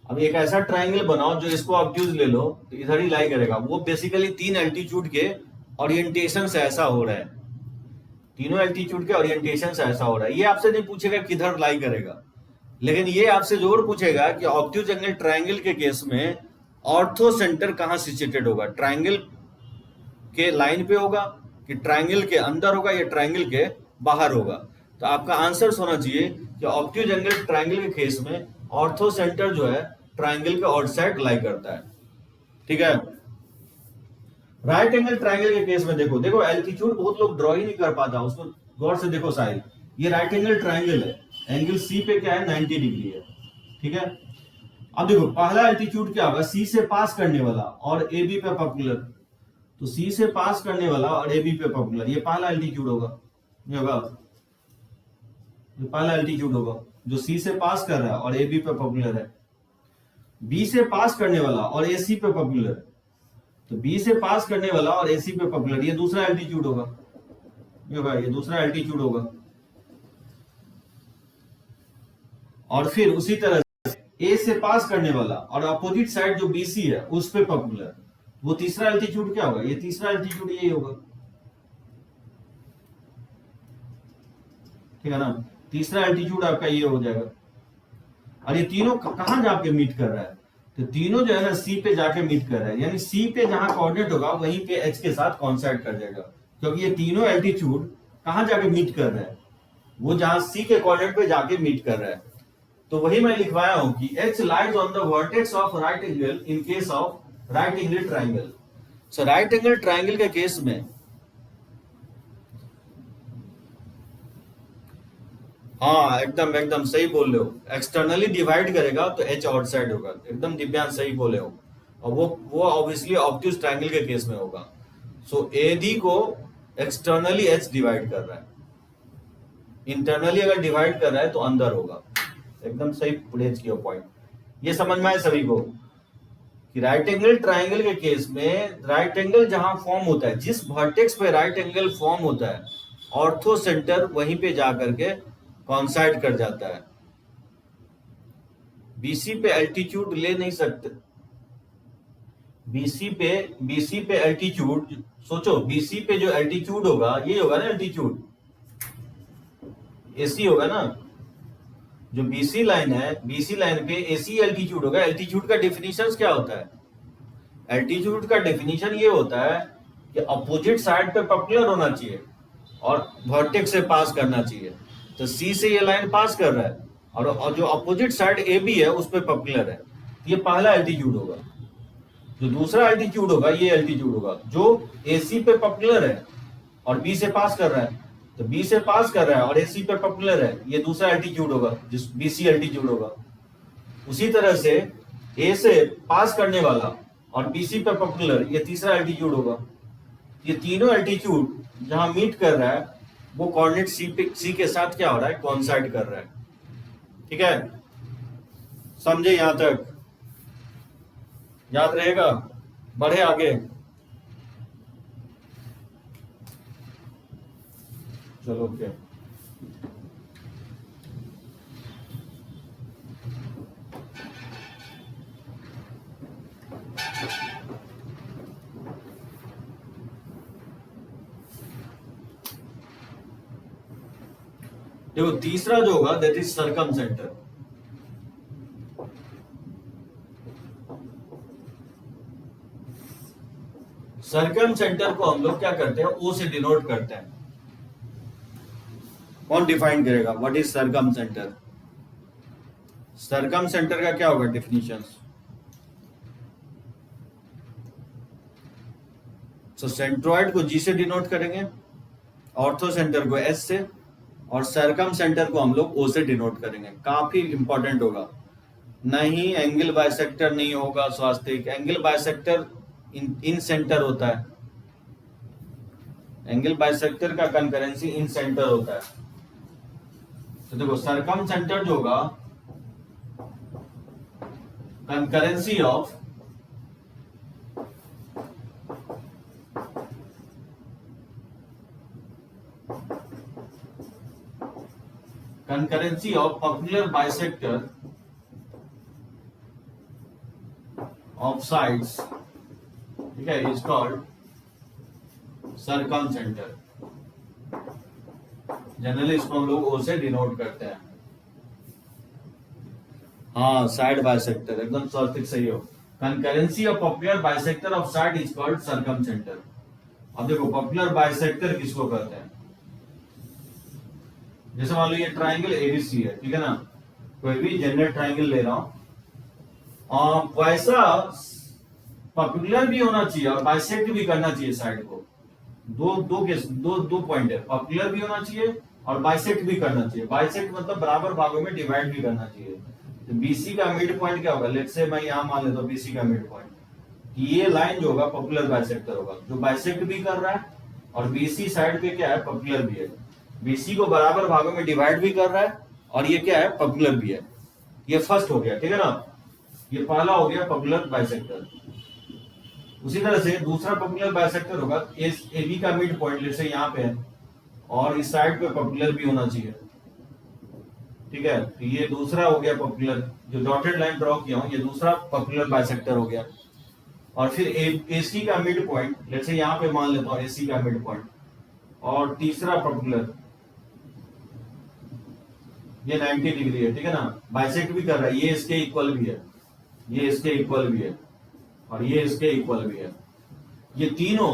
अब एक ऐसा ट्राइंगल बनाओ जो इसको ऑब्ट्यूज ले लो तो इधर ही लाई करेगा, वो बेसिकली तीन एल्टीट्यूड के ओरिएंटेशन से ऐसा हो रहा है, तीनों एल्टीट्यूड के ओरिएंटेशन से ऐसा हो रहा है। ये आपसे नहीं पूछेगा किधर लाई करेगा, लेकिन ये आपसे जरूर पूछेगा कि ऑब्ट्यूज एंगल ट्राइंगल के केस में ऑर्थो सेंटर कहां सिचुएटेड होगा, ट्राइंगल के लाइन पे होगा कि ट्राइंगल के अंदर होगा या ट्राइंगल के बाहर होगा। तो आपका आंसर होना चाहिए कि ऑब्ट्यूज एंगल ट्राइंगल के केस में ऑर्थो सेंटर जो है ट्राइंगल के आउटसाइड लाई करता है, ठीक है। राइट एंगल ट्राइंगल के केस में देखो, देखो एल्टीट्यूड बहुत लोग ड्रॉ ही नहीं कर पाता, उसको गौर से देखो साहिल, ये राइट एंगल ट्राइंगल है, एंगल सी पे क्या है 90 डिग्री है, ठीक है। अब देखो पहला एल्टीट्यूड क्या होगा, सी से पास करने वाला और ए बी पे पॉपुलर, तो सी से पास करने वाला और ए बी पे पॉपुलर, ये पहला एल्टीट्यूड होगा, ये होगा, ये पहला एल्टीट्यूड होगा जो सी से पास कर रहा है और ए बी पे पॉपुलर है। बी से पास करने वाला और ए सी पे पॉपुलर, तो बी से पास करने वाला और ए सी पे पॉपुलर, ये दूसरा एल्टीट्यूड होगा, ये होगा, ये दूसरा एल्टीट्यूड होगा। और फिर उसी तरह से ए से पास करने वाला और अपोजिट साइड जो बीसी है उस पे पॉपुलर, वो तीसरा एल्टीट्यूड क्या होगा, ये तीसरा एल्टीट्यूड यही होगा, ठीक है ना। तीसरा एल्टीट्यूड आपका ये हो जाएगा। और ये तीनों कहां जाके मीट कर रहा है, तो तीनों जो है ना सी पे जाके मीट कर रहा है, यानी सी पे जहां कोऑर्डिनेट होगा वहीं पे एच के साथ कॉन्साइड कर जाएगा, क्योंकि ये तीनों एल्टीट्यूड कहां जाके मीट कर रहा है, वो जहां सी के कोऑर्डिनेट पे जाके मीट कर रहा है। तो वही मैं लिखवाया हूं कि H lies on the vertex of right angle in case of right angle triangle. So right angle triangle के केस में हाँ एकदम एकदम सही बोल रहे हो, एक्सटर्नली डिवाइड करेगा तो एच आउटसाइड होगा, एकदम दिव्यांश सही बोले हो। और वो ऑब्वियसली ऑब्ट्यूज ट्राइंगल के केस में होगा। सो एडी को एक्सटर्नली एच डिवाइड कर रहा है, इंटरनली अगर डिवाइड कर रहा है तो अंदर होगा, एकदम सही रेज किया पॉइंट। ये समझ में आए सभी को कि राइट एंगल ट्राइंगल के केस में राइट एंगल जहां फॉर्म होता है, जिस वर्टेक्स पे राइट एंगल फॉर्म होता है, ऑर्थो सेंटर वहीं पे जाकर के कॉन्साइड कर जाता है। बीसी पे एल्टीट्यूड ले नहीं सकते। बीसी पे एल्टीट्यूड, सोचो बीसी पे जो एल्टीट्यूड होगा ये होगा ना एल्टीट्यूड, एसी होगा ना। जो बीसी लाइन है, बीसी लाइन पे एसी एल्टीट्यूड होगा। एल्टीट्यूड का डेफिनेशन क्या होता है? एल्टीट्यूड का डेफिनेशन ये होता है कि अपोजिट साइड पे परपेंडिकुलर होना चाहिए और वर्टेक्स से पास करना चाहिए। तो सी से ये लाइन पास कर रहा है और जो अपोजिट साइड ए बी है उस पर परपेंडिकुलर है। ये पहला एल्टीट्यूड होगा। जो दूसरा एल्टीट्यूड होगा ये एल्टीट्यूड होगा जो एसी पे परपेंडिकुलर है और बी से पास कर रहा है। तो बी से पास कर रहा है और एसी पे परपेंडिकुलर है, ये दूसरा एल्टीट्यूड होगा, जिस बीसी एल्टीट्यूड होगा। उसी तरह से ए से पास करने वाला और बीसी पे परपेंडिकुलर, ये तीसरा एल्टीट्यूड होगा। ये तीनों एल्टीट्यूड जहां मीट कर रहा है वो कोऑर्डिनेट सी के साथ क्या हो रहा है? कोइंसाइड कर रहा है। ठीक है, समझे? यहां तक याद रहेगा? बढ़े आगे, चलो ओके। देखो तीसरा जो होगा that is circumcentre. Circumcentre को हम लोग क्या करते हैं? ओ से डिनोट करते हैं। कौन डिफाइन करेगा what is circum centre? Circum centre का क्या होगा डेफिनेशन? सो सेंट्रॉइड को जी से डिनोट करेंगे, ऑर्थो सेंटर को एस से, और सर्कम सेंटर को हम लोग ओ से डिनोट करेंगे। काफी इंपॉर्टेंट होगा। नहीं एंगल बाइसेक्टर नहीं होगा स्वास्तिक, एंगल बाइसेक्टर इन सेंटर होता है। एंगल बाइसेक्टर का कंकरेंसी इन सेंटर होता है। तो देखो सर्कम सेंटर जो होगा concurrency of perpendicular bisector of sides, ठीक है, is called circum centre. Generally इसको हम लोग ओ से डिनोट करते हैं। हाँ, साइड बाइसेक्टर एकदम स्वास्तिक सही हो। Concurrency of perpendicular bisector of side is called circum centre. अब देखो परपेंडिकुलर बाइसेक्टर किसको कहते हैं? जैसे मान लो ये ट्राइंगल एबीसी है, ठीक है ना, कोई भी जनरल ट्राइंगल ले रहा हूं, वैसा परपेंडिकुलर भी होना चाहिए और बाइसेक्ट भी करना चाहिए साइड को। दो पॉइंट है, परपेंडिकुलर भी होना चाहिए और बाइसेक्ट भी करना चाहिए। बाइसेक्ट मतलब बराबर भागों में डिवाइड भी करना चाहिए। तो बीसी का मिड पॉइंट क्या होगा? लेट्स से मैं यहां मान लेता हूं बीसी का मिड पॉइंट, ये लाइन जो होगा परपेंडिकुलर बाइसेक्टर होगा, जो बाइसेक्ट भी कर रहा है और बीसी साइड पे क्या है? परपेंडिकुलर भी है। बीसी को बराबर भागों में डिवाइड भी कर रहा है और ये क्या है? परपेंडिकुलर भी है। ये फर्स्ट हो गया, ठीक है ना, ये पहला हो गया परपेंडिकुलर बाइसेक्टर। उसी तरह से दूसरा परपेंडिकुलर बाइसेक्टर होगा एबी का मिड पॉइंट जैसे यहाँ पे है और इस साइड पे परपेंडिकुलर भी होना चाहिए, ठीक है। तो ये दूसरा हो गया परपेंडिकुलर, जो डॉटेड लाइन ड्रॉ किया हूं ये दूसरा परपेंडिकुलर बाइसेक्टर हो गया। और फिर एसी का मिड पॉइंट जैसे यहाँ पे मान लेता हूँ एसी का मिड पॉइंट, और तीसरा परपेंडिकुलर ये 90 डिग्री है, ठीक है ना, बाइसेक्ट भी कर रहा है, ये इसके इक्वल भी है, ये इसके इक्वल भी है और ये इसके इक्वल भी है। ये तीनों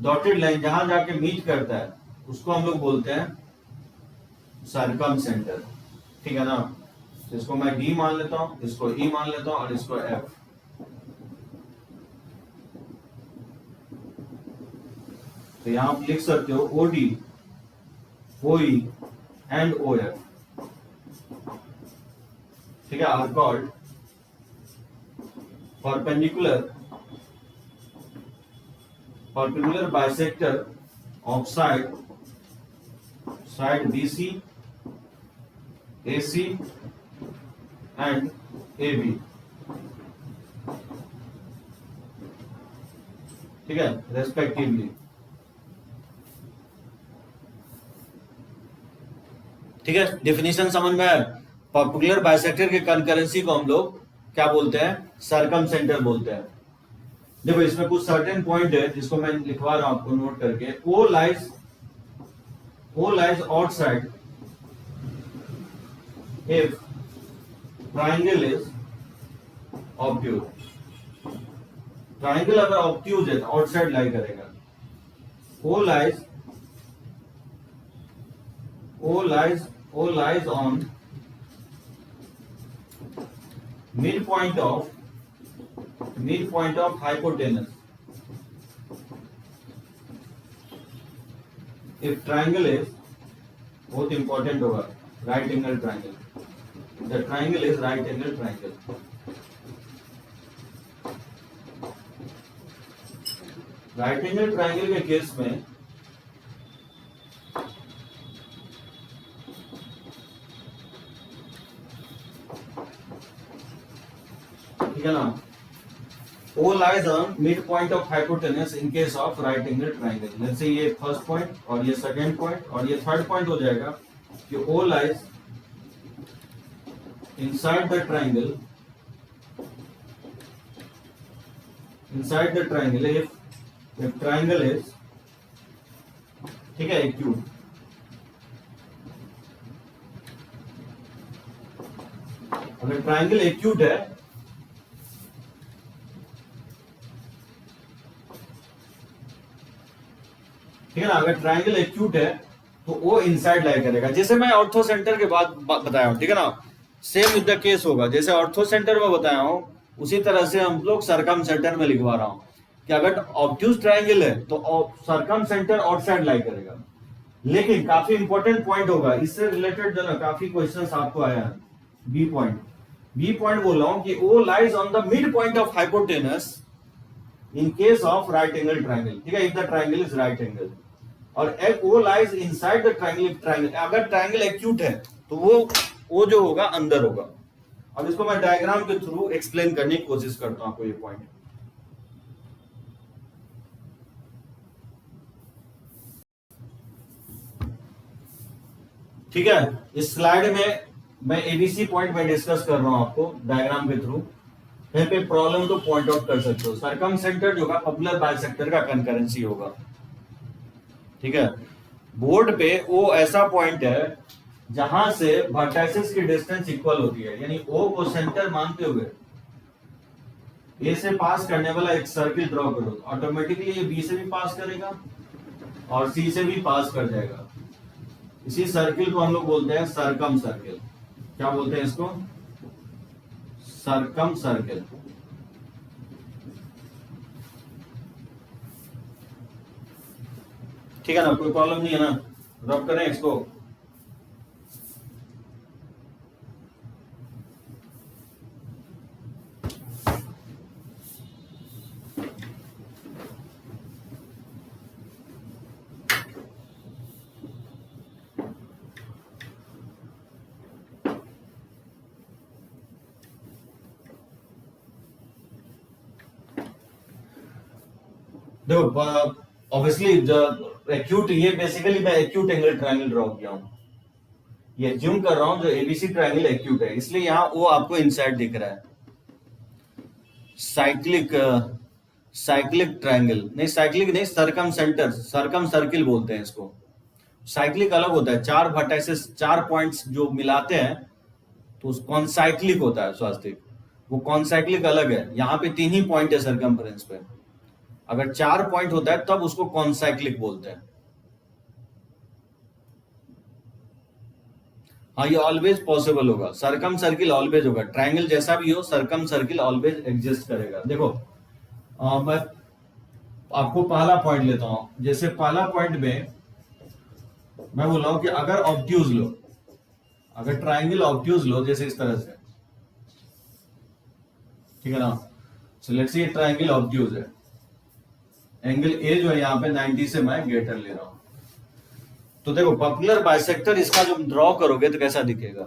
डॉटेड लाइन जहां जाके मीट करता है उसको हम लोग बोलते हैं सर्कम सेंटर, ठीक है ना। तो इसको मैं डी मान लेता हूं, इसको ई मान लेता हूं और इसको एफ। तो यहां आप लिख सकते हो ओडी, ओई एंड ओ एफ, ठीक है, are called perpendicular bisector of side BC, AC and AB. ठीक है, रेस्पेक्टिवली। ठीक है, डेफिनेशन समझ में आया। पर्टिकुलर बाइसेक्टर के कंकरेंसी को हम लोग क्या बोलते हैं, सरकम सेंटर बोलते हैं। देखो इसमें कुछ सर्टेन पॉइंट है जिसको मैं लिखवा रहा हूं आपको नोट करके। O lies outside if triangle is obtuse। Triangle अगर ऑब्ट्यूज है तो आउटसाइड लाई करेगा। O lies on midpoint of hypotenuse if triangle is, बहुत इंपॉर्टेंट होगा, right angle triangle. The triangle is right angle triangle. Right angle triangle के case में ठीक है ना, O lies on midpoint of hypotenuse in case of right angle triangle। जैसे ये first point और ये सेकेंड पॉइंट और ये थर्ड पॉइंट हो जाएगा कि O lies inside the triangle if triangle is, ठीक है, acute। अगर ट्राइंगल एक्यूट है ठीक है ना, अगर ट्राइंगल एक्यूट है तो वो इनसाइड लाई करेगा। जैसे मैं ऑर्थो सेंटर के बाद बताया हूं, ठीक है ना, सेम विद द केस होगा। जैसे ऑर्थो सेंटर में बताया हूं उसी तरह से हम लोग सरकम सेंटर में लिखवा रहा हूं कि अगर ऑब्ट्यूज ट्राइंगल है तो सरकम सेंटर आउटसाइड लाई करेगा। लेकिन काफी इंपॉर्टेंट पॉइंट होगा, इससे रिलेटेड जो ना काफी क्वेश्चंस आपको आया है। बी पॉइंट बोल रहा हूं कि O lies on the mid point of hypotenuse in case of right angle triangle. ठीक है, if the triangle is right angle. और O lies inside the triangle. अगर ट्राइंगल एक्यूट है तो वो जो होगा अंदर होगा। अब इसको मैं डायग्राम के थ्रू एक्सप्लेन करने की कोशिश करता हूं आपको ये पॉइंट। ठीक है, इस स्लाइड में मैं एबीसी पॉइंट में डिस्कस कर रहा हूं आपको डायग्राम के थ्रू। कहीं पे प्रॉब्लम तो पॉइंट आउट कर सकते हो। सरकम सेंटर जो होगा पॉपुलर बाइसेक्टर का कंकरेंसी होगा। ठीक है, बोर्ड पे वो ऐसा पॉइंट है जहां से वर्टाइसेस की डिस्टेंस इक्वल होती है, यानी O को सेंटर मानते हुए A से पास करने वाला एक सर्किल ड्रॉ करो, ऑटोमेटिकली ये B से भी पास करेगा और C से भी पास कर जाएगा। इसी सर्किल को हम लोग बोलते हैं सरकम सर्किल। क्या बोलते हैं इसको? सरकम सर्किल। ठीक है ना, कोई प्रॉब्लम नहीं है ना, रब करें इसको। देखो ऑब्वियसली एक्यूट, ये बेसिकली मैं एक्यूट एंगल ट्रायंगल ड्रॉ किया हूं। ये ज्यूम कर रहा हूं जो एबीसी ट्रायंगल एक्यूट है, इसलिए यहां वो आपको इनसाइड दिख रहा है। साइक्लिक ट्रायंगल नहीं, साइक्लिक नहीं, सरकम सेंटर, सरकम सर्किल बोलते हैं इसको। साइक्लिक अलग होता है, चार वर्टाइसेस, चार पॉइंट्स जो मिलाते हैं तो कॉन्साइक्लिक होता है स्वास्तिक। वो कॉन्साइक्लिक अलग है। यहाँ पे 3 ही पॉइंट है सरकमफ्रेंस पे। अगर 4 पॉइंट होता है तब उसको कॉन्साइक्लिक बोलते हैं। हाँ, ये ऑलवेज पॉसिबल होगा। सरकम सर्किल ऑलवेज होगा, ट्राइंगल जैसा भी हो सरकम सर्किल ऑलवेज एग्जिस्ट करेगा। देखो मैं आपको पहला पॉइंट लेता हूं। जैसे पहला पॉइंट में मैं बोल रहा हूं कि अगर ऑब्ट्यूज लो, अगर ट्राइंगल ऑब्ट्यूज लो जैसे इस तरह से, ठीक है ना, सो लेट्स से ये ट्राइंगल ऑब्ट्यूज है, एंगल ए जो है यहाँ पे 90 से मैं ग्रेटर ले रहा हूं। तो देखो पॉपुलर बाइसेक्टर इसका जो ड्रॉ करोगे तो कैसा दिखेगा?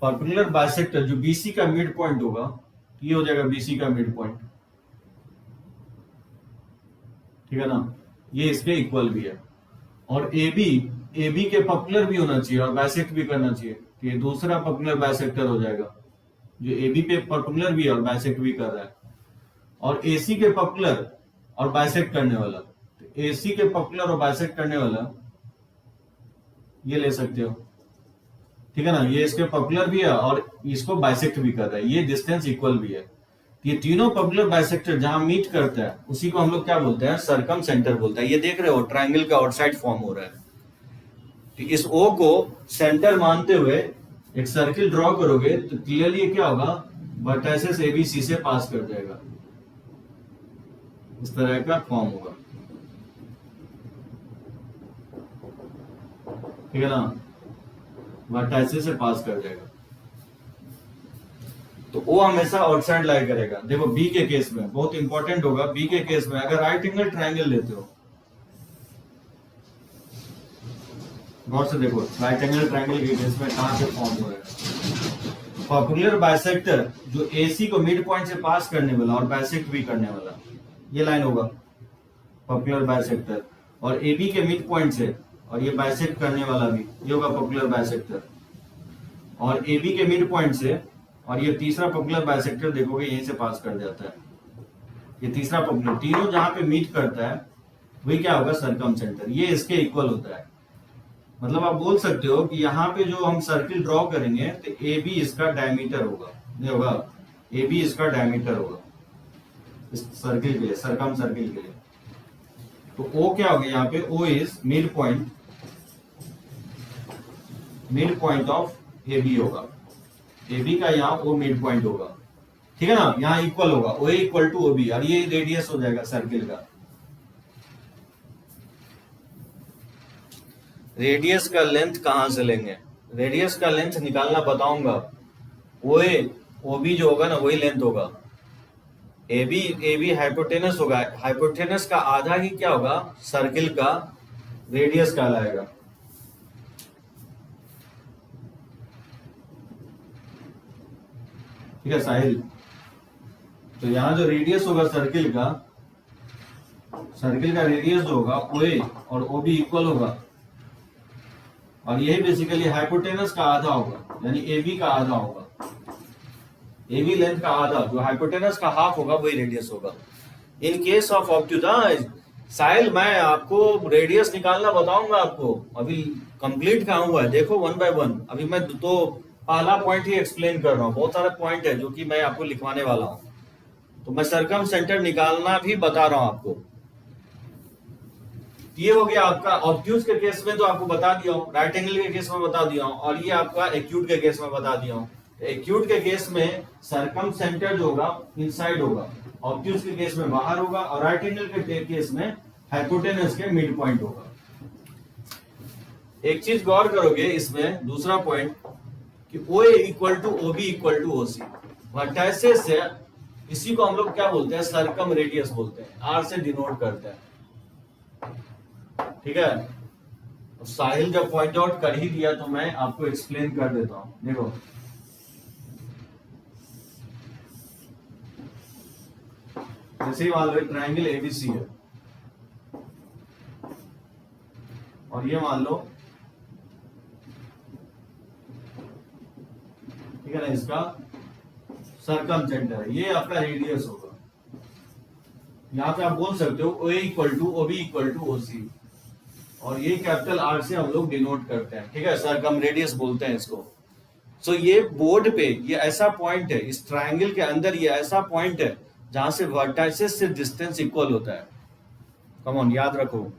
पॉपुलर बाइसेक्टर जो बीसी का मिड पॉइंट होगा, ये हो जाएगा बीसी का मिड पॉइंट। ठीक है ना, ये इसके इक्वल भी है। और ए बी के पॉपुलर भी होना चाहिए और बाइसेक्ट भी करना चाहिए, तो ये दूसरा पॉपुलर बाइसेक्टर हो जाएगा, जो ए बी पे पॉपुलर भी है और बाइसेक्ट भी कर रहा है। और ए सी के पॉपुलर और बाइसेक्ट करने वाला, तो ए सी के पॉपुलर और बाइसेक्ट करने वाला ये ले सकते हो, ठीक है ना, ये इसके पॉपुलर भी है और इसको बाइसेक्ट भी कर रहा है, ये डिस्टेंस इक्वल भी है। ये तीनों पॉपुलर बाइसेक्टर जहां मीट करता है उसी को हम लोग क्या बोलते हैं, सरकम सेंटर बोलते हैं। ये देख रहे हो ट्राइंगल का आउटसाइड फॉर्म हो रहा है, तो इस ओ को सेंटर मानते हुए एक सर्किल ड्रॉ करोगे तो क्लियरली क्या होगा, वर्टाइसेस ए बी सी से पास कर जाएगा, इस तरह का फॉर्म होगा, ठीक है ना, वर्टाइसेस से पास कर जाएगा। तो ओ हमेशा आउटसाइड लाई करेगा। देखो बी के केस में बहुत इंपॉर्टेंट होगा, बी के केस में अगर राइट एंगल ट्राइंगल लेते हो, गौर से देखो राइट एंगल ट्राइंगल के केस में कहां से फॉर्म हो रहा है, पॉपुलर बाइसेक्टर जो एसी को मिड पॉइंट से पास करने वाला और बाइसेक्ट भी करने वाला, ये लाइन होगा पॉपुलर बाइसेक्टर, और ए बी के मिड पॉइंट से और ये बाइसेक्ट करने वाला भी, ये होगा पॉपुलर बाइसेक्टर, और ए बी के मिड पॉइंट से और ये तीसरा पॉपुलर बाइसेक्टर देखोगे यहीं से पास कर जाता है, ये तीसरा पॉपुलर, तीनों जहां पे मीट करता है वही क्या होगा, सरकम सेंटर, ये इसके इक्वल होता है। मतलब आप बोल सकते हो कि यहाँ पे जो हम सर्किल ड्रॉ करेंगे तो ए बी इसका डायमीटर होगा, ये होगा ए बी इसका डायमीटर होगा इस सर्किल के लिए, सरकम सर्किल के लिए। तो ओ क्या होगा यहाँ पे, O is mid point of A B होगा, ए बी का यहाँ ओ मिड पॉइंट होगा, ठीक है ना, यहाँ इक्वल होगा, O equal to O B, और ये रेडियस हो जाएगा सर्किल का। रेडियस का लेंथ कहां से लेंगे, रेडियस का लेंथ निकालना बताऊंगा, ओ बी जो होगा ना वही लेंथ होगा, ए बी हाइपोटेनस होगा, हाइपोटेनस का आधा ही क्या होगा, सर्किल का रेडियस कहलाएगा। ठीक है साहिल, तो यहाँ जो रेडियस होगा सर्किल का रेडियस जो होगा ओ ए और ओ बी इक्वल होगा, और यही बेसिकली हाइपोटेनस का आधा होगा, यानी ए बी का आधा होगा, ए बी लेंथ का आधा, जो हाइपोटेनस का हाफ होगा वही रेडियस होगा। इन केस ऑफ ऑब्ट्यूज, साहिल मैं आपको रेडियस निकालना बताऊंगा आपको, अभी कंप्लीट कहाँ हुआ है देखो वन बाय वन, अभी मैं तो पहला पॉइंट ही एक्सप्लेन कर रहा हूँ, बहुत सारे पॉइंट है जो कि मैं आपको लिखवाने वाला हूँ, तो मैं सरकम सेंटर निकालना भी बता रहा हूँ आपको। ये हो गया आपका ऑब्ट्यूज के केस में तो आपको बता दिया हूँ, राइट एंगल के केस में बता दिया हूँ, और ये आपका एक्यूट के केस में बता दिया हूँ। एक्यूट के केस में सरकम सेंटर जो होगा इनसाइड होगा, ऑब्ट्यूज के केस में बाहर होगा, और राइट एंगल के केस में हाइपोटेनस के मिड पॉइंट होगा। एक चीज गौर करोगे इसमें, दूसरा पॉइंट कि O A equal to O B equal to O C, vertices से इसी को हम लोग क्या बोलते हैं, सरकम रेडियस बोलते हैं, आर से डिनोट करते हैं, ठीक है। साहिल जब पॉइंट आउट कर ही दिया तो मैं आपको एक्सप्लेन कर देता हूं। देखो जैसे ही मान लो ट्राइंगल एबीसी है और ये मान लो, ठीक है ना, इसका सरकम सेंटर है, ये आपका रेडियस होगा। यहां पे आप बोल सकते हो O A equal to O B equal to O C, और ये कैपिटल आर से हम लोग डिनोट करते हैं, ठीक है, सरकम रेडियस बोलते हैं इसको। सो ये बोर्ड पे ये ऐसा पॉइंट है, इस ट्राइंगल के अंदर ये ऐसा पॉइंट है जहां से वर्टाइसेस से डिस्टेंस इक्वल होता है। कम ऑन, याद रखो,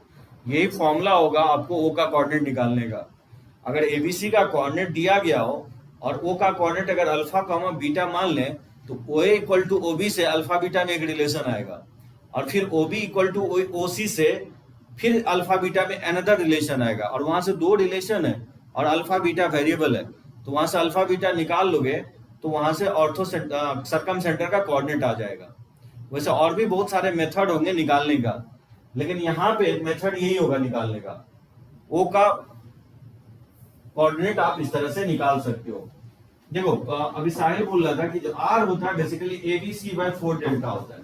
यही फॉर्मूला होगा आपको ओ का कोऑर्डिनेट निकालने का। अगर एबीसी का कोऑर्डिनेट दिया गया हो और ओ का कोऑर्डिनेट अगर अल्फा कॉमा बीटा मान लें, तो O A equal to O B से अल्फा बीटा में एक रिलेशन आएगा, और फिर O B equal to O C से फिर अल्फा बीटा में अनदर रिलेशन आएगा, और वहां से दो रिलेशन है और अल्फा बीटा वेरिएबल है, तो वहां से अल्फा बीटा निकाल लोगे तो वहां से ऑर्थो सरकम सेंटर का कोऑर्डिनेट आ जाएगा। वैसे और भी बहुत सारे मेथड होंगे निकालने का, लेकिन यहाँ पे मेथड यही होगा निकालने का। ओ का कोऑर्डिनेट आप इस तरह से निकाल सकते हो। देखो अभी साहिल बोल रहा था कि जो आर होता है बेसिकली एबीसी बाय 4 डेल्टा होता है,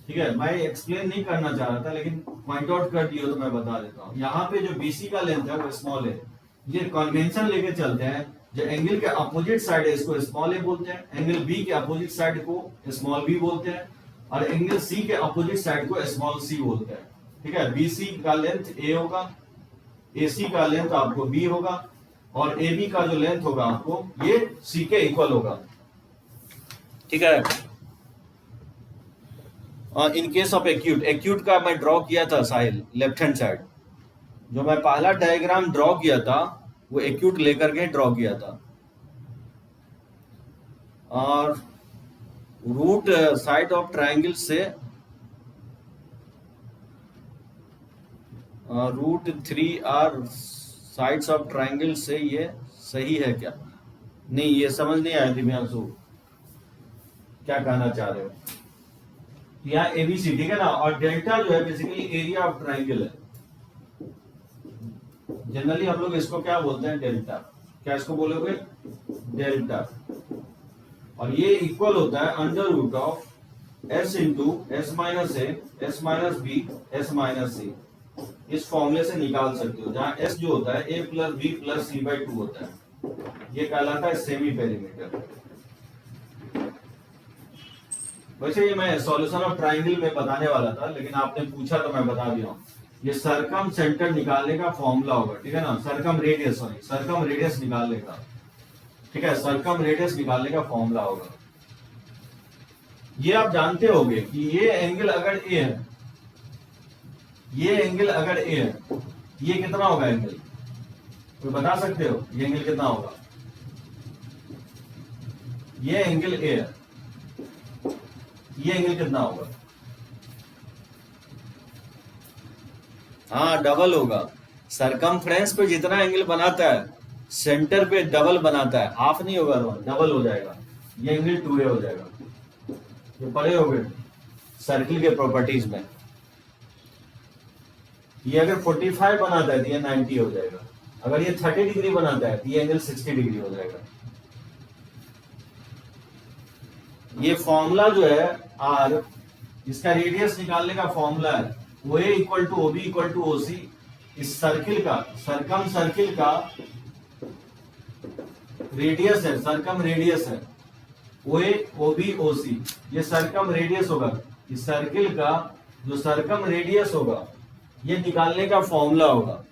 ठीक है, मैं एक्सप्लेन नहीं करना चाह रहा था लेकिन पॉइंट आउट कर दिया तो मैं बता देता हूँ। यहाँ पे जो बीसी का लेंथ है वो स्मॉल है। ये कन्वेंशन लेके चलते हैं, जो एंगल के अपोजिट साइड है इसको स्मॉल ए बोलते हैं, एंगल बी के अपोजिट साइड को स्मॉल बी बोलते हैं, और एंगल सी के अपोजिट साइड को स्मॉल सी बोलते हैं। ठीक है, बीसी का लेंथ ए होगा, एसी का लेंथ आपको बी होगा, और ए बी का जो लेंथ होगा आपको ये सी के इक्वल होगा। ठीक है, in case of acute, acute का मैं ड्रॉ किया था साहिल लेफ्ट हैंड साइड, जो मैं पहला डायग्राम ड्रॉ किया था वो एक्यूट लेकर के ड्रॉ किया था। और रूट साइड ऑफ ट्रायंगल से root 3 are sides of triangle से ये सही है क्या? नहीं, ये समझ नहीं आया दिव्यांशु, क्या कहना चाह रहे हो? यहाँ एबीसी, ठीक है ना, और डेल्टा जो है बेसिकली एरिया ऑफ ट्रायंगल है। जनरली हम लोग इसको क्या बोलते हैं? डेल्टा। क्या इसको बोलोगे? डेल्टा। और ये इक्वल होता है under root of S into S minus A, S minus B, S minus C. इस फॉर्मूले से निकाल सकते हो, जहां एस जो होता है A plus B plus C by 2 होता है, ये कहलाता है सेमी पेरीमीटर। वैसे ये मैं सॉल्यूशन ऑफ ट्रायंगल में बताने वाला था, लेकिन आपने पूछा तो मैं बता दिया हूँ। ये सरकम सेंटर निकालने का फॉर्मूला होगा, ठीक है ना, सरकम रेडियस, सॉरी सरकम रेडियस निकालने का, ठीक है, सरकम रेडियस निकालने का फॉर्मूला होगा। ये आप जानते होंगे कि ये एंगल अगर ए है, ये एंगल अगर ए है, ये कितना होगा एंगल? कोई बता सकते हो ये एंगल कितना होगा? ये एंगल ए है, ये एंगल कितना होगा? हाँ, डबल होगा। सरकमफ्रेंस पे जितना एंगल बनाता है सेंटर पे डबल बनाता है, हाफ नहीं होगा, डबल हो जाएगा। ये एंगल 2a हो जाएगा। ये पढ़े हो गए सर्किल के प्रॉपर्टीज में। ये अगर 45 बनाता है तो ये 90 हो जाएगा, अगर ये 30 डिग्री बनाता है तो ये एंगल 60 डिग्री हो जाएगा। ये फॉर्मूला जो है आर, इसका रेडियस निकालने का फॉर्मूला है वो A equal to OB equal to OC. इस सर्किल का, सरकम सर्किल का रेडियस है, सरकम रेडियस है ओ ए ओबी ओसी, ये सरकम रेडियस होगा। इस सर्किल का जो सरकम रेडियस होगा ये निकालने का फॉर्मूला होगा,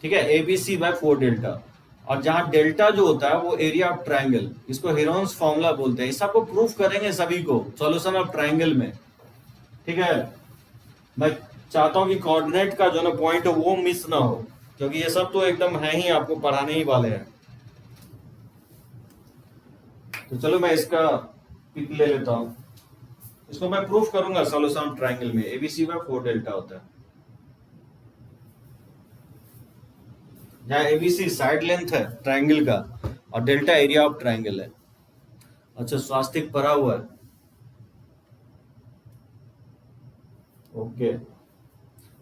ठीक है, एबीसी बाय 4 डेल्टा। और जहां डेल्टा जो होता है वो एरिया ऑफ ट्रायंगल, इसको हेरोन्स फॉर्मूला बोलते हैं। इस सबको प्रूफ करेंगे सभी को सॉल्यूशन ऑफ ट्रायंगल में, ठीक है। मैं चाहता हूं कि कोऑर्डिनेट का जो ना पॉइंट है वो मिस ना हो, क्योंकि ये सब तो एकदम है ही, आपको पढ़ाने ही वाले हैं। तो चलो मैं इसका पिक ले लेता हूं, इसको मैं प्रूफ करूंगा सॉल्यूशन ऑफ ट्रायंगल में। एबीसी बाय 4 डेल्टा होता है, जहां एबीसी साइड लेंथ है ट्रायंगल का और डेल्टा एरिया ऑफ ट्रायंगल है। अच्छा, स्वास्तिक पढ़ा हुआ है, ओके।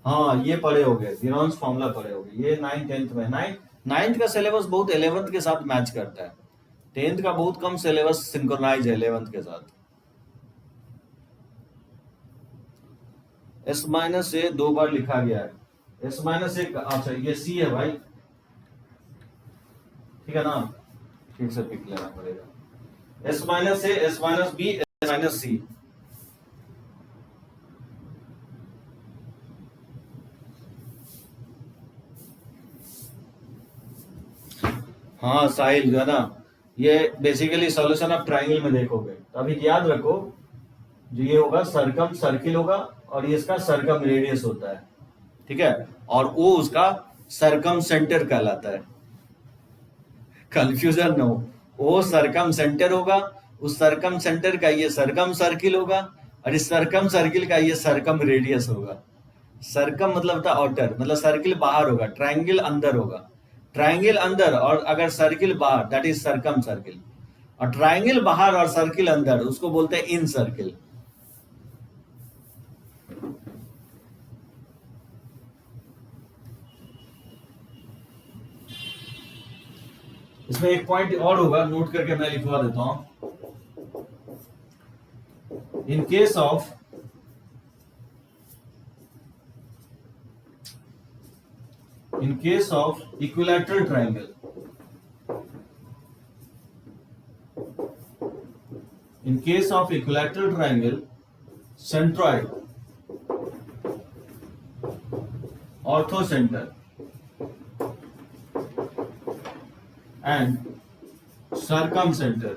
हाँ, ये पढ़े हो गए, हेरोन्स फॉर्मूला पढ़े हो गए, ये 9th 10th में। 9th का सिलेबस बहुत 11th के साथ मैच करता है, 10th का बहुत कम सिलेबस सिंक्रोनाइज है 11th के साथ। एस माइनस ए 2 बार लिखा गया है, एस माइनस ए, अच्छा ये सी है भाई, ठीक है ना, ठीक से पिक लेना पड़ेगा। S minus A, S minus B, S minus C. हाँ साहिल, जो है ना, ये बेसिकली सॉल्यूशन ऑफ ट्रायंगल में देखोगे तो अभी याद रखो, जो ये होगा सरकम सर्किल होगा और ये इसका सरकम रेडियस होता है, ठीक है, और वो उसका सरकम सेंटर कहलाता है। कंफ्यूजन न हो, वो सरकम सेंटर होगा, उस सरकम सेंटर का ये सरकम सर्किल होगा और इस सरकम सर्किल का ये सरकम रेडियस होगा। सरकम मतलब था आउटर, मतलब सर्किल बाहर होगा, ट्रायंगल अंदर होगा, ट्रायंगल अंदर और अगर सर्किल बाहर, दैट इज सरकम सर्किल। और ट्रायंगल बाहर और सर्किल अंदर, उसको बोलते हैं इन सर्किल। इसमें एक पॉइंट और होगा, नोट करके मैं लिखवा देता हूं। in case of equilateral triangle, centroid, orthocenter and circumcenter,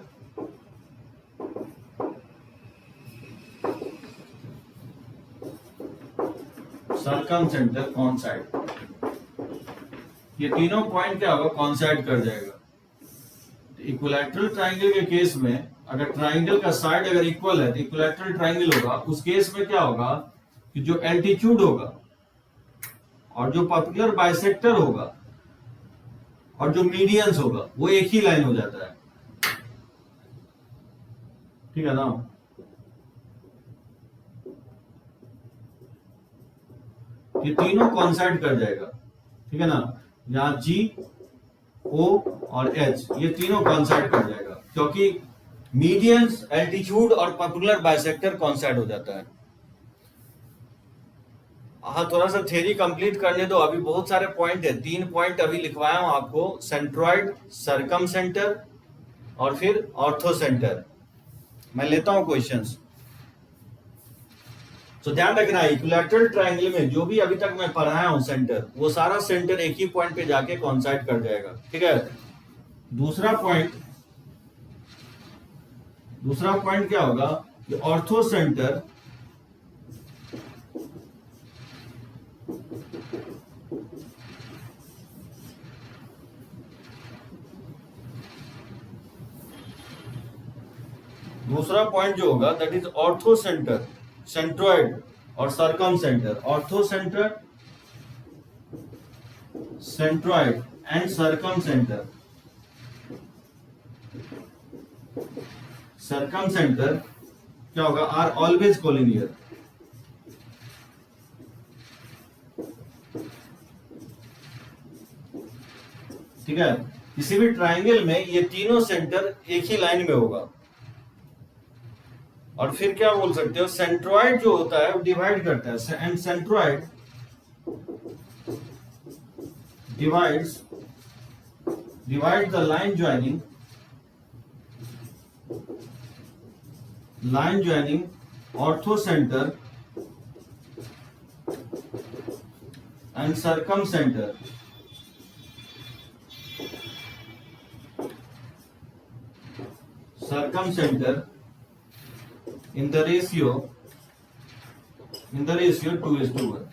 coincide, ये तीनों पॉइंट क्या होगा, कॉन्साइड कर जाएगा। इक्विलैटरल ट्राइंगल के केस में अगर ट्राइंगल का साइड अगर इक्वल है तो इक्विलैटरल ट्राइंगल होगा। उस केस में क्या होगा कि जो एल्टीट्यूड होगा और जो पर्पेंडिकुलर बाइसेक्टर होगा और जो मीडियंस होगा वो एक ही लाइन हो जाता है, ठीक है ना। ये तीनों कॉन्साइड कर जाएगा, ठीक है ना। यहाँ जी, ओ और एच ये तीनों कॉन्साइड कर जाएगा क्योंकि मीडियंस, एल्टीट्यूड और पर्पेंडिकुलर बाइसेक्टर कॉन्साइड हो जाता है। हाँ, थोड़ा सा थ्योरी कंप्लीट करने दो, अभी बहुत सारे पॉइंट है। 3 पॉइंट अभी लिखवाया हूं आपको, सेंट्रॉइड, सर्कमसेंटर और फिर ऑर्थोसेंटर। मैं लेता हूं क्वेश्चंस, तो ध्यान रखना है इक्विलैटरल ट्रायंगल में जो भी अभी तक मैं पढ़ाया हूं सेंटर, वो सारा सेंटर एक ही पॉइंट पे जाके कॉन्साइड कर जाएगा, ठीक है। दूसरा पॉइंट क्या होगा, ऑर्थोसेंटर दूसरा पॉइंट जो होगा दैट इज ऑर्थोसेंटर, सेंट्रॉइड और सर्कमसेंटर। ऑर्थोसेंटर, सेंट्रॉइड एंड सर्कमसेंटर। सर्कमसेंटर क्या होगा, आर ऑलवेज कोलिनियर। ठीक है, किसी भी ट्राइंगल में ये तीनों सेंटर एक ही लाइन में होगा। और फिर क्या बोल सकते हो, सेंट्रॉइड जो होता है वो डिवाइड करता है, and centroid divide the line joining orthocentre and circumcentre. in the ratio 2:1।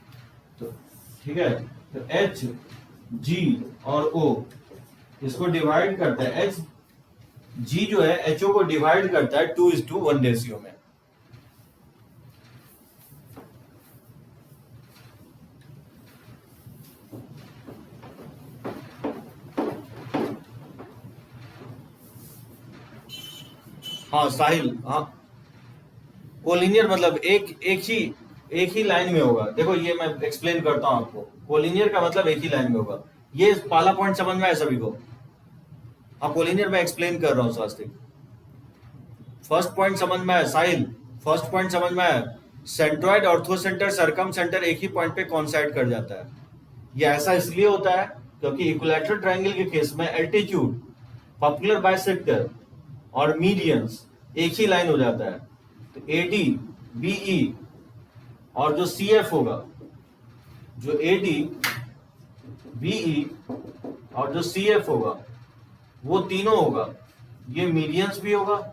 तो ठीक है, तो H, G और O इसको डिवाइड करता है। H, G जो है HO को डिवाइड करता है 2:1 रेशियो में। हाँ साहिल, हाँ कोलिनियर मतलब एक ही लाइन में होगा। देखो ये मैं एक्सप्लेन करता हूं आपको, कोलिनियर का मतलब एक ही लाइन में होगा। ये पहला पॉइंट समझ में आया सभी को? हाँ, कोलिनियर मैं एक्सप्लेन कर रहा हूं स्वास्तिक। फर्स्ट पॉइंट समझ में आया साहिल? फर्स्ट पॉइंट समझ में आया? सेंट्रॉइड, ऑर्थोसेंटर, सर्कमसेंटर एक ही पॉइंट पे कॉन्साइड कर जाता है। ये ऐसा इसलिए होता है क्योंकि इक्विलैटरल ट्रायंगल के केस में एल्टीट्यूड, पर्पेंडिकुलर बाइसेक्टर और मीडियंस एक ही लाइन हो जाता है। तो AD, BE और जो CF होगा, जो AD, BE और जो CF होगा वो तीनों होगा। ये मीडियंस भी होगा,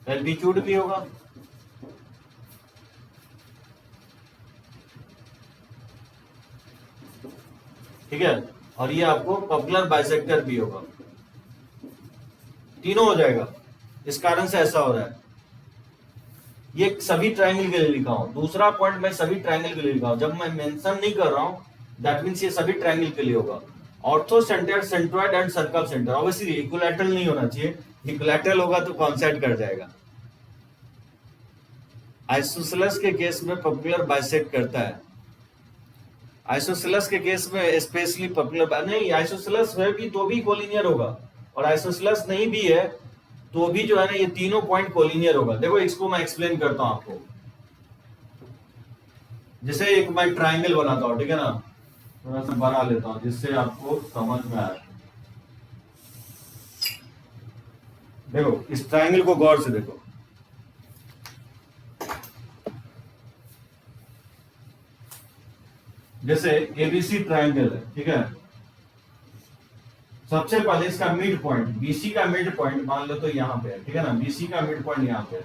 एल्टीट्यूड भी होगा, ठीक है, और ये आपको पर्पेंडिकुलर बाइसेक्टर भी होगा। तीनों हो जाएगा, इस कारण से ऐसा हो रहा है। ये सभी ट्रायंगल के लिए लिखा हूं। दूसरा पॉइंट मैं सभी ट्रायंगल के लिए लिखा हूं। जब मैं मेंशन नहीं कर रहा हूं दैट मींस ये सभी ट्रायंगल के लिए होगा। ऑर्थोसेंटर, सेंट्रॉइड एंड सर्कमसेंटर। ऑब्वियसली इक्विलैटरल नहीं होना चाहिए, इक्विलैटरल होगा तो कॉन्साइड कर जाएगा। आइसोसेलेस के केस में पर्पेंडिकुलर बाइसेक्ट करता है। आइसोसेलेस के केस में स्पेशली पर्पेंडिकुलर नहीं, आइसोसेलेस है भी तो भी कोलिनियर होगा, और आइसोसेलेस नहीं भी है तो भी जो है ना ये तीनों पॉइंट कोलिनियर होगा। देखो इसको मैं एक्सप्लेन करता हूं आपको। जैसे एक मैं ट्राइंगल बनाता हूं, ठीक है ना, थोड़ा सा बना लेता हूं जिससे आपको समझ में आए। देखो इस ट्राइंगल को गौर से देखो। जैसे एबीसी ट्राइंगल है, ठीक है। सबसे पहले इसका मिड पॉइंट, बीसी का मिड पॉइंट मान लो तो यहाँ पे है, ठीक है ना। बीसी का मिड पॉइंट यहाँ पे है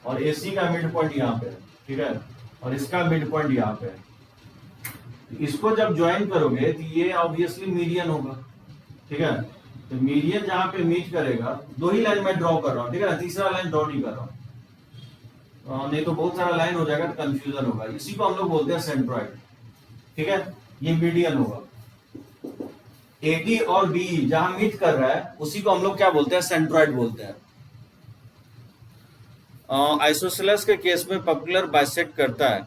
और एसी का मिड पॉइंट यहाँ पे है, ठीक है। और इसका मिड पॉइंट यहाँ पे है। इसको जब ज्वाइन करोगे तो ये ऑब्वियसली मीडियन होगा, ठीक है। तो मीडियन जहां पे मीट करेगा, दो ही लाइन मैं ड्रॉ कर रहा हूँ, ठीक है ना, तीसरा लाइन ड्रॉ नहीं कर रहा हूँ, नहीं तो बहुत सारा लाइन हो जाएगा तो कंफ्यूजन होगा। इसी को हम लोग बोलते हैं सेंट्रॉइड, ठीक है। ये मीडियन होगा। एडी और बीई जहां मीट कर रहा है उसी को हम लोग क्या बोलते हैं, सेंट्रॉइड बोलते हैं। आइसोसेलेस के केस में पॉपुलर बाइसेक्ट करता है।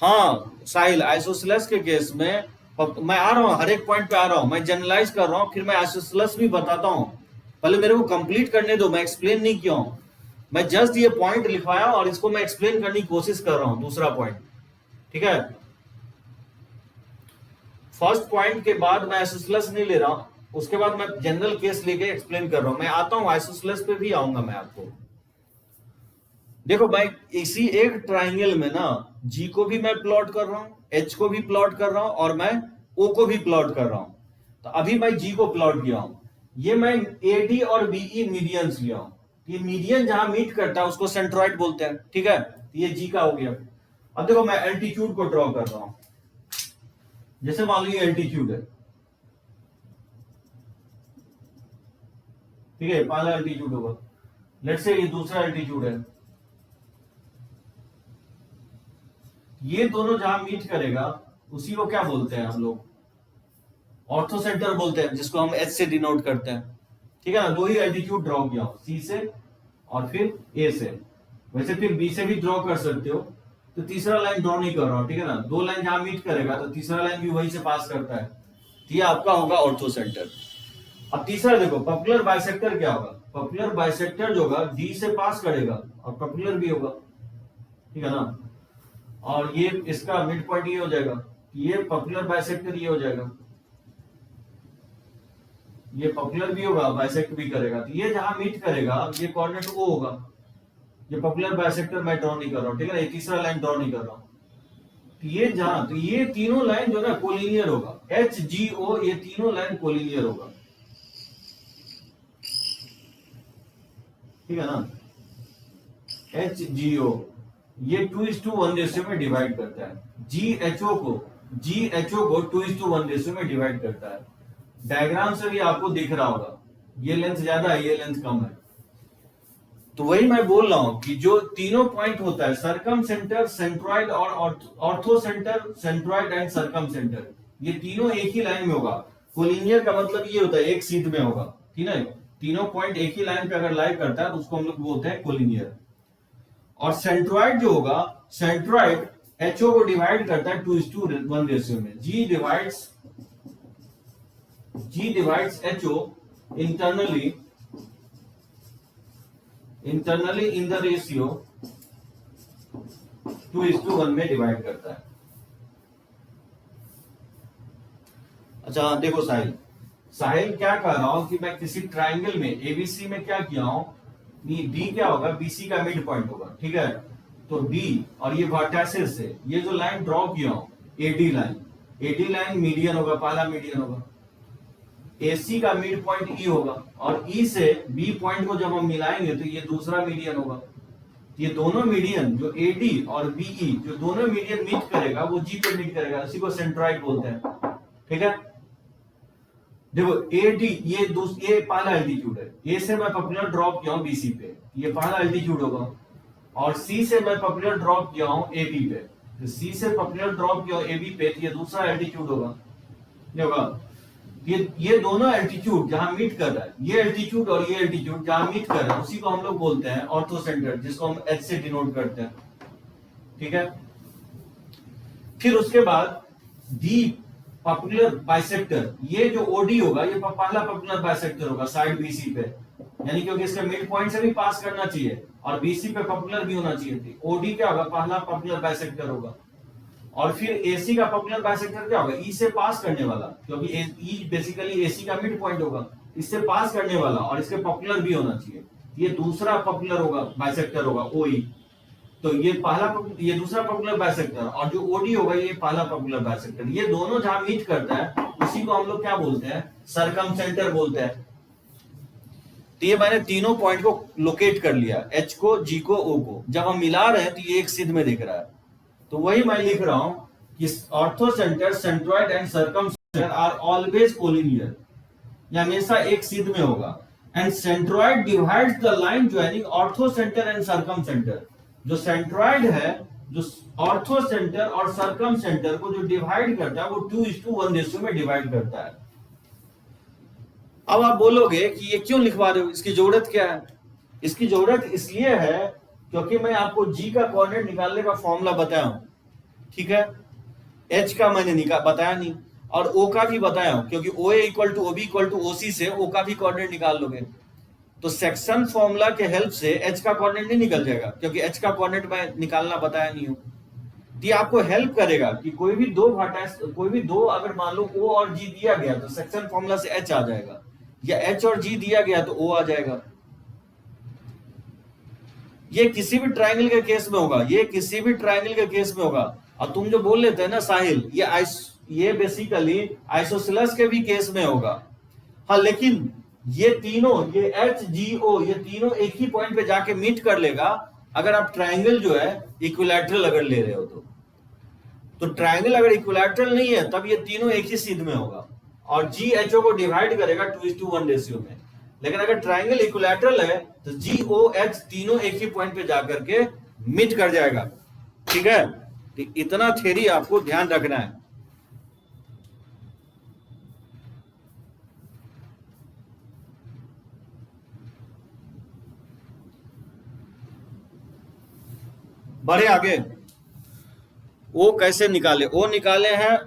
हाँ साहिल, आइसोसेलेस के केस में मैं आ रहा हूँ, हर एक पॉइंट पे आ रहा हूँ, मैं जनरलाइज कर रहा हूँ, फिर मैं आइसोसेलेस भी बताता हूँ। पहले मेरे को कंप्लीट करने दो, मैं एक्सप्लेन नहीं किया हूँ। मैं जस्ट ये पॉइंट लिखवाया और इसको मैं एक्सप्लेन करने की कोशिश कर रहा हूँ, दूसरा पॉइंट, ठीक है। फर्स्ट पॉइंट के बाद मैं आइसोसेलेस नहीं ले रहा हूँ, उसके बाद मैं जनरल केस लेके एक्सप्लेन कर रहा हूँ। मैं आता हूँ आइसोसेलेस पे भी आऊंगा मैं आपको। देखो भाई इसी एक ट्राइंगल में ना जी को भी मैं प्लॉट कर रहा हूं, एच को भी प्लॉट कर रहा हूं और मैं ओ को भी प्लॉट कर रहा हूं। तो अभी मैं जी को प्लॉट किया हूं, ये मैं एडी और बीई मीडियंस लिया हूं। ये मीडियन जहां मीट करता है उसको सेंट्रॉइड बोलते हैं, ठीक है। तो ये जी का हो गया। अब देखो मैं एल्टीट्यूड को ड्रॉ कर रहा हूं। जैसे मान लो ये एल्टीट्यूड है, ठीक है, पहला एल्टीट्यूड होगा। लेट्स से ये दूसरा एल्टीट्यूड है। ये दोनों जहां मीट करेगा उसी को क्या बोलते हैं हम लोग, ऑर्थो सेंटर बोलते हैं, जिसको हम एच से डिनोट करते हैं, ठीक है ना। दो ही एल्टीट्यूड ड्रॉ किया हूं, सी से और फिर ए से। वैसे फिर बी से भी ड्रॉ कर सकते हो, तो तीसरा लाइन ड्रॉ नहीं कर रहा हूं, ठीक है ना। दो लाइन जहां मीट करेगा तो तीसरा लाइन भी वही से पास करता है, तो ये आपका होगा ऑर्थो सेंटर। अब तीसरा देखो पॉपुलर बाइसेक्टर क्या होगा। पॉपुलर बाइसेक्टर जो होगा डी से पास करेगा और पॉपुलर भी होगा, ठीक है ना। और ये इसका मिड पॉइंट ये हो जाएगा, ये पॉपुलर बाइसेक्टर ये हो जाएगा, ये पॉपुलर भी होगा बाइसेक्ट भी करेगा। तो ये जहां मीट करेगा ये कोऑर्डिनेट ओ होगा। ये पॉपुलर बाइसेक्टर मैं ड्रॉ नहीं कर रहा हूं, ठीक है ना। ये तीसरा लाइन ड्रॉ नहीं कर रहा हूं। तो ये जहां, तो ये तीनों लाइन जो है ना कोलिनियर होगा, एच जी ओ, ये तीनों लाइन कोलिनियर होगा, ठीक है ना। एच जी ओ ये 2:1 रेशियो में डिवाइड करता है। जी एच ओ को 2:1 रेशियो में डिवाइड करता है। डायग्राम से भी आपको दिख रहा होगा, ये लेंथ ज्यादा है, ये लेंथ कम है। तो वही मैं बोल रहा हूं कि जो तीनों पॉइंट होता है, सरकम सेंटर, सेंट्रॉइड और orthocentre, centroid and circumcentre, ये तीनों एक ही लाइन में होगा। कोलिनियर का मतलब ये होता है एक सीध में होगा, ठीक है। तीनों पॉइंट एक ही लाइन पे अगर लाई करता है तो उसको हम लोग बोलते हैं कोलिनियर। और सेंट्रॉइड जो होगा, सेंट्रॉइड एचओ को डिवाइड करता है 2:1 रेशियो में। G divides HO internally in the ratio 2:1 में डिवाइड करता है। अच्छा देखो साहिल क्या कर रहा हूं कि मैं किसी ट्राइंगल में एबीसी में क्या किया हूं, डी क्या होगा, बीसी का मिड पॉइंट होगा, ठीक है। तो डी और ये वर्टिसेस से ये जो लाइन ड्रॉ किया हूं, एडी लाइन मीडियन होगा, पहला मीडियन होगा। एसी का मिड पॉइंट ई होगा और ई से बी पॉइंट को जब हम मिलाएंगे तो ये दूसरा मीडियन होगा। ये दोनों मीडियन जो एडी और बीई, जो दोनों मीडियन मीट करेगा वो जी पे मीट करेगा, इसी को सेंट्रॉइड बोलते हैं, ठीक है। देखो एडी ये पहला एल्टीट्यूड है। ए से मैं पॉपुलर ड्रॉप किया हूं बीसी पे, ये पहला एल्टीट्यूड होगा। और सी से मैं पॉपुलर ड्रॉप किया हूं एबी पे, तो सी से पॉपुलर ड्रॉप किया हूं एबी पे, तो ये दूसरा एल्टीट्यूड होगा, ये होगा। ये दोनों एल्टीट्यूड जहां मीट कर रहा है, ये एल्टीट्यूड और ये एल्टीट्यूड जहां मीट कर रहा है उसी को हम लोग बोलते हैं ऑर्थो सेंटर, जिसको हम एच से डिनोट करते हैं, ठीक है। फिर उसके बाद डी पॉपुलर बाइसेक्टर, ये जो ओडी होगा ये पहला पॉपुलर बाइसेक्टर होगा साइड बीसी पे, यानी क्योंकि इसके मिड पॉइंट से भी पास करना चाहिए और बीसी पे पॉपुलर भी होना चाहिए। ओडी क्या होगा, पहला पॉपुलर बाइसेक्टर होगा। और फिर एसी का पॉपुलर बाइसेक्टर क्या होगा, ई से पास करने वाला, क्योंकि ई बेसिकली एसी का मिड पॉइंट होगा, इससे पास करने वाला और इसके पॉपुलर भी होना चाहिए। ये दूसरा पॉपुलर होगा, बाइसेक्टर होगा ओई। तो ये ये दूसरा पॉपुलर बाइसेक्टर, और जो ओडी होगा ये पहला पॉपुलर बाइसेक्टर। ये दोनों जहां मीट करता है उसी को हम लोग क्या बोलते हैं, सरकमसेंटर बोलते हैं। तो ये मैंने तीनों पॉइंट को लोकेट कर लिया, एच को, जी को, ओ को। जब हम मिला रहे हैं तो ये एक सिद्ध में दिख रहा है। तो वही मैं लिख रहा हूं कि orthocentre, centroid and circumcentre are always collinear, ये हमेशा एक सिद्ध में होगा। And centroid divides the line joining orthocentre and circumcentre. जो सेंट्रॉइड है, जो ऑर्थोसेंटर और सर्कमसेंटर को जो डिवाइड करता है वो 2:1 रेशियो में डिवाइड करता है। अब आप बोलोगे कि ये क्यों लिखवा रहे हो, इसकी जरूरत क्या है? इसकी जरूरत इसलिए है क्योंकि मैं आपको जी का कोऑर्डिनेट निकालने का फॉर्मूला बताया हूं, ठीक है। एच का मैंने बताया नहीं, और ओ का भी बताया हूं, क्योंकि O A equal to OB equal to OC से ओ का भी कोऑर्डिनेट निकाल लोगे। तो सेक्शन फॉर्मूला के हेल्प से एच का कोऑर्डिनेट नहीं निकल जाएगा, क्योंकि एच का कोऑर्डिनेट मैं निकालना बताया नहीं हूं। ये आपको हेल्प करेगा कि कोई भी दो अगर मान लो ओ और जी दिया गया तो सेक्शन फॉर्मूला से एच आ जाएगा, या एच और जी दिया गया तो ओ आ जाएगा। ये किसी भी ट्रायंगल के केस में होगा, ये किसी भी ट्रायंगल के केस में होगा। और तुम जो बोल लेते हैं ना साहिल, ये बेसिकली आइसोसेलेस के भी केस में होगा। हाँ, लेकिन ये तीनों, ये एच जी ओ, ये तीनों एक ही पॉइंट पे जाके मीट कर लेगा अगर आप ट्रायंगल जो है इक्विलैटरल अगर ले रहे हो तो ट्रायंगल अगर इक्विलैटरल नहीं है तब ये तीनों एक ही सिद्ध में होगा और जी एच ओ को डिवाइड करेगा 2:1 रेशियो में। लेकिन अगर ट्रायंगल इक्विलैटरल है तो जी ओ एच तीनों एक ही पॉइंट पे जाकर के मीट कर जाएगा, ठीक है। तो इतना थ्योरी आपको ध्यान रखना है। बढ़े आगे। ओ कैसे निकाले? ओ निकाले हैं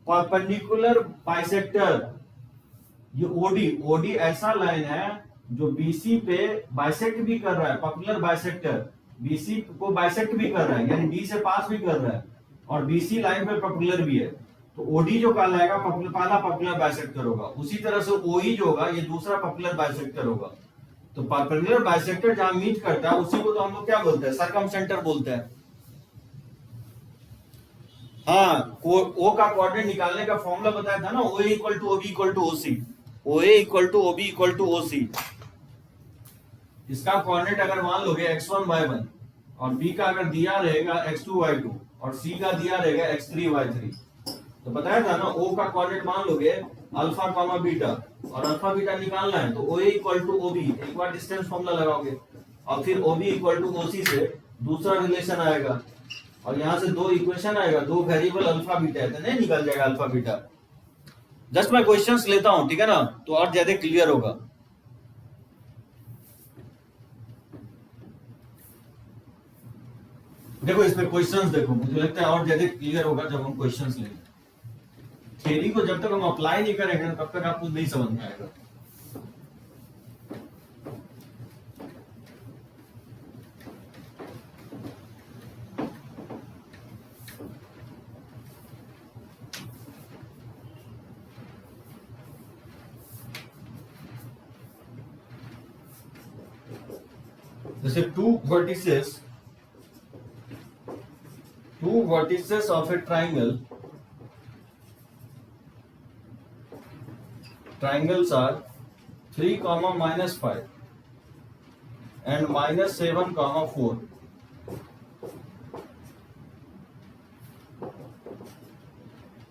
परपेंडिकुलर बाइसेक्टर। ये ओडी ऐसा लाइन है जो बीसी पे बाइसेक्ट भी कर रहा है, पॉपुलर बाइसेक्टर बीसी को बाइसेक्ट भी कर रहा है, यानी बी से पास भी कर रहा है और बीसी लाइन पे पॉपुलर भी है। तो ओडी जो कहलाएगा पहला पॉपुलर बाइसेक्टर होगा। उसी तरह से ओई जो होगा ये दूसरा पॉपुलर बाइसेक्टर होगा। तो परपेंडिकुलर बाइसेक्टर जहां मीट करता है उसी को तो हम लोग क्या बोलते हैं, सर्कमसेंटर बोलते हैं। हाँ, ओ का कोऑर्डिनेट निकालने का फॉर्मूला बताया था ना, O equal to OB equal to OC, O equal to OB equal to OC. इसका कोऑर्डिनेट अगर मान लोगे x1 y1 और b का अगर दिया रहेगा x2 y2 और c का दिया रहेगा x3 y3, तो बताया था ना o का कोऑर्डिनेट मान लोगे अल्फा कॉमा बीटा और अल्फा बीटा निकालना है तो OA इक्वल टू OB, एक बार डिस्टेंस फॉर्मूला लगाओगे और फिर OB इक्वल टू OC से दूसरा रिलेशन आएगा और यहां से दो इक्वेशन आएगा, दो वेरिएबल अल्फा बीटा है तो नहीं निकल जाएगा अल्फा बीटा। जस्ट मैं क्वेश्चंस लेता हूं, ठीक है ना, तो और ज्यादा क्लियर होगा। देखो इसमें क्वेश्चंस देखो, मुझे लगता है और ज्यादा क्लियर होगा जब हम क्वेश्चंस लेंगे। थ्योरी को जब तक हम अप्लाई नहीं करेंगे तब तक आपको नहीं समझ में आएगा। जैसे two vertices of a triangles are 3, -5 and -7, 4.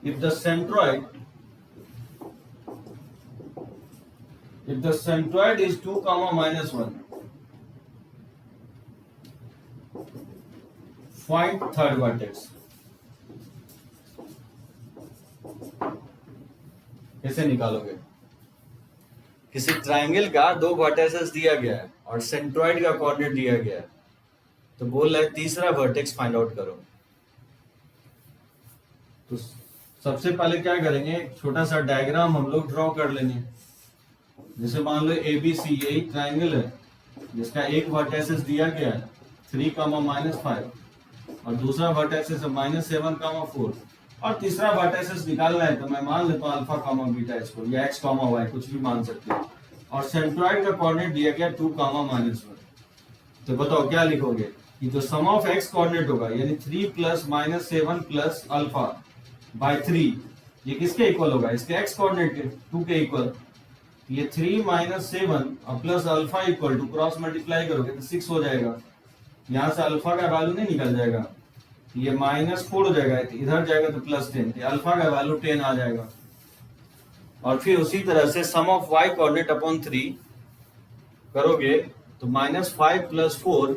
If the centroid is 2, -1, find third vertex. कैसे निकालोगे? किसी ट्राइंगल का दो वर्टेक्सेस दिया गया है और सेंट्रॉइड का कोऑर्डिनेट दिया गया है, तो बोल रहा है तीसरा वर्टेक्स फाइंड आउट करो। तो सबसे पहले क्या करेंगे, छोटा सा डायग्राम हम लोग ड्रॉ कर लेंगे। जैसे मान लो ABC यही ट्राइंगल है जिसका एक वर्टेक्स दिया गया है 3, -5 और दूसरा वर्टेक्स है -7, 4 और तीसरा वर्टेक्स निकालना है तो मैं मान लेता हूँ अल्फा, बीटा इसको या x, y कुछ भी मान सकते हैं और सेंट्रॉइड का कोऑर्डिनेट दिया गया 2, -1। तो बताओ क्या लिखोगे कि जो सम ऑफ x कोऑर्डिनेट होगा यानी 3 + -7 + अल्फा बाय 3 ये किसके इक्वल होगा? इसके x कोऑर्डिनेट के 2 के इक्वल। ये 3 - 7 और plus alpha equal to cross multiply करोगे तो 6 हो जाएगा। यहाँ से अल्फा का वैल्यू नहीं निकल जाएगा, ये -4 हो जाएगा, इधर जाएगा तो +10, अल्फा का वैल्यू 10 आ जाएगा। और फिर उसी तरह से सम ऑफ y कोऑर्डिनेट अपॉन 3 करोगे तो -5 + 4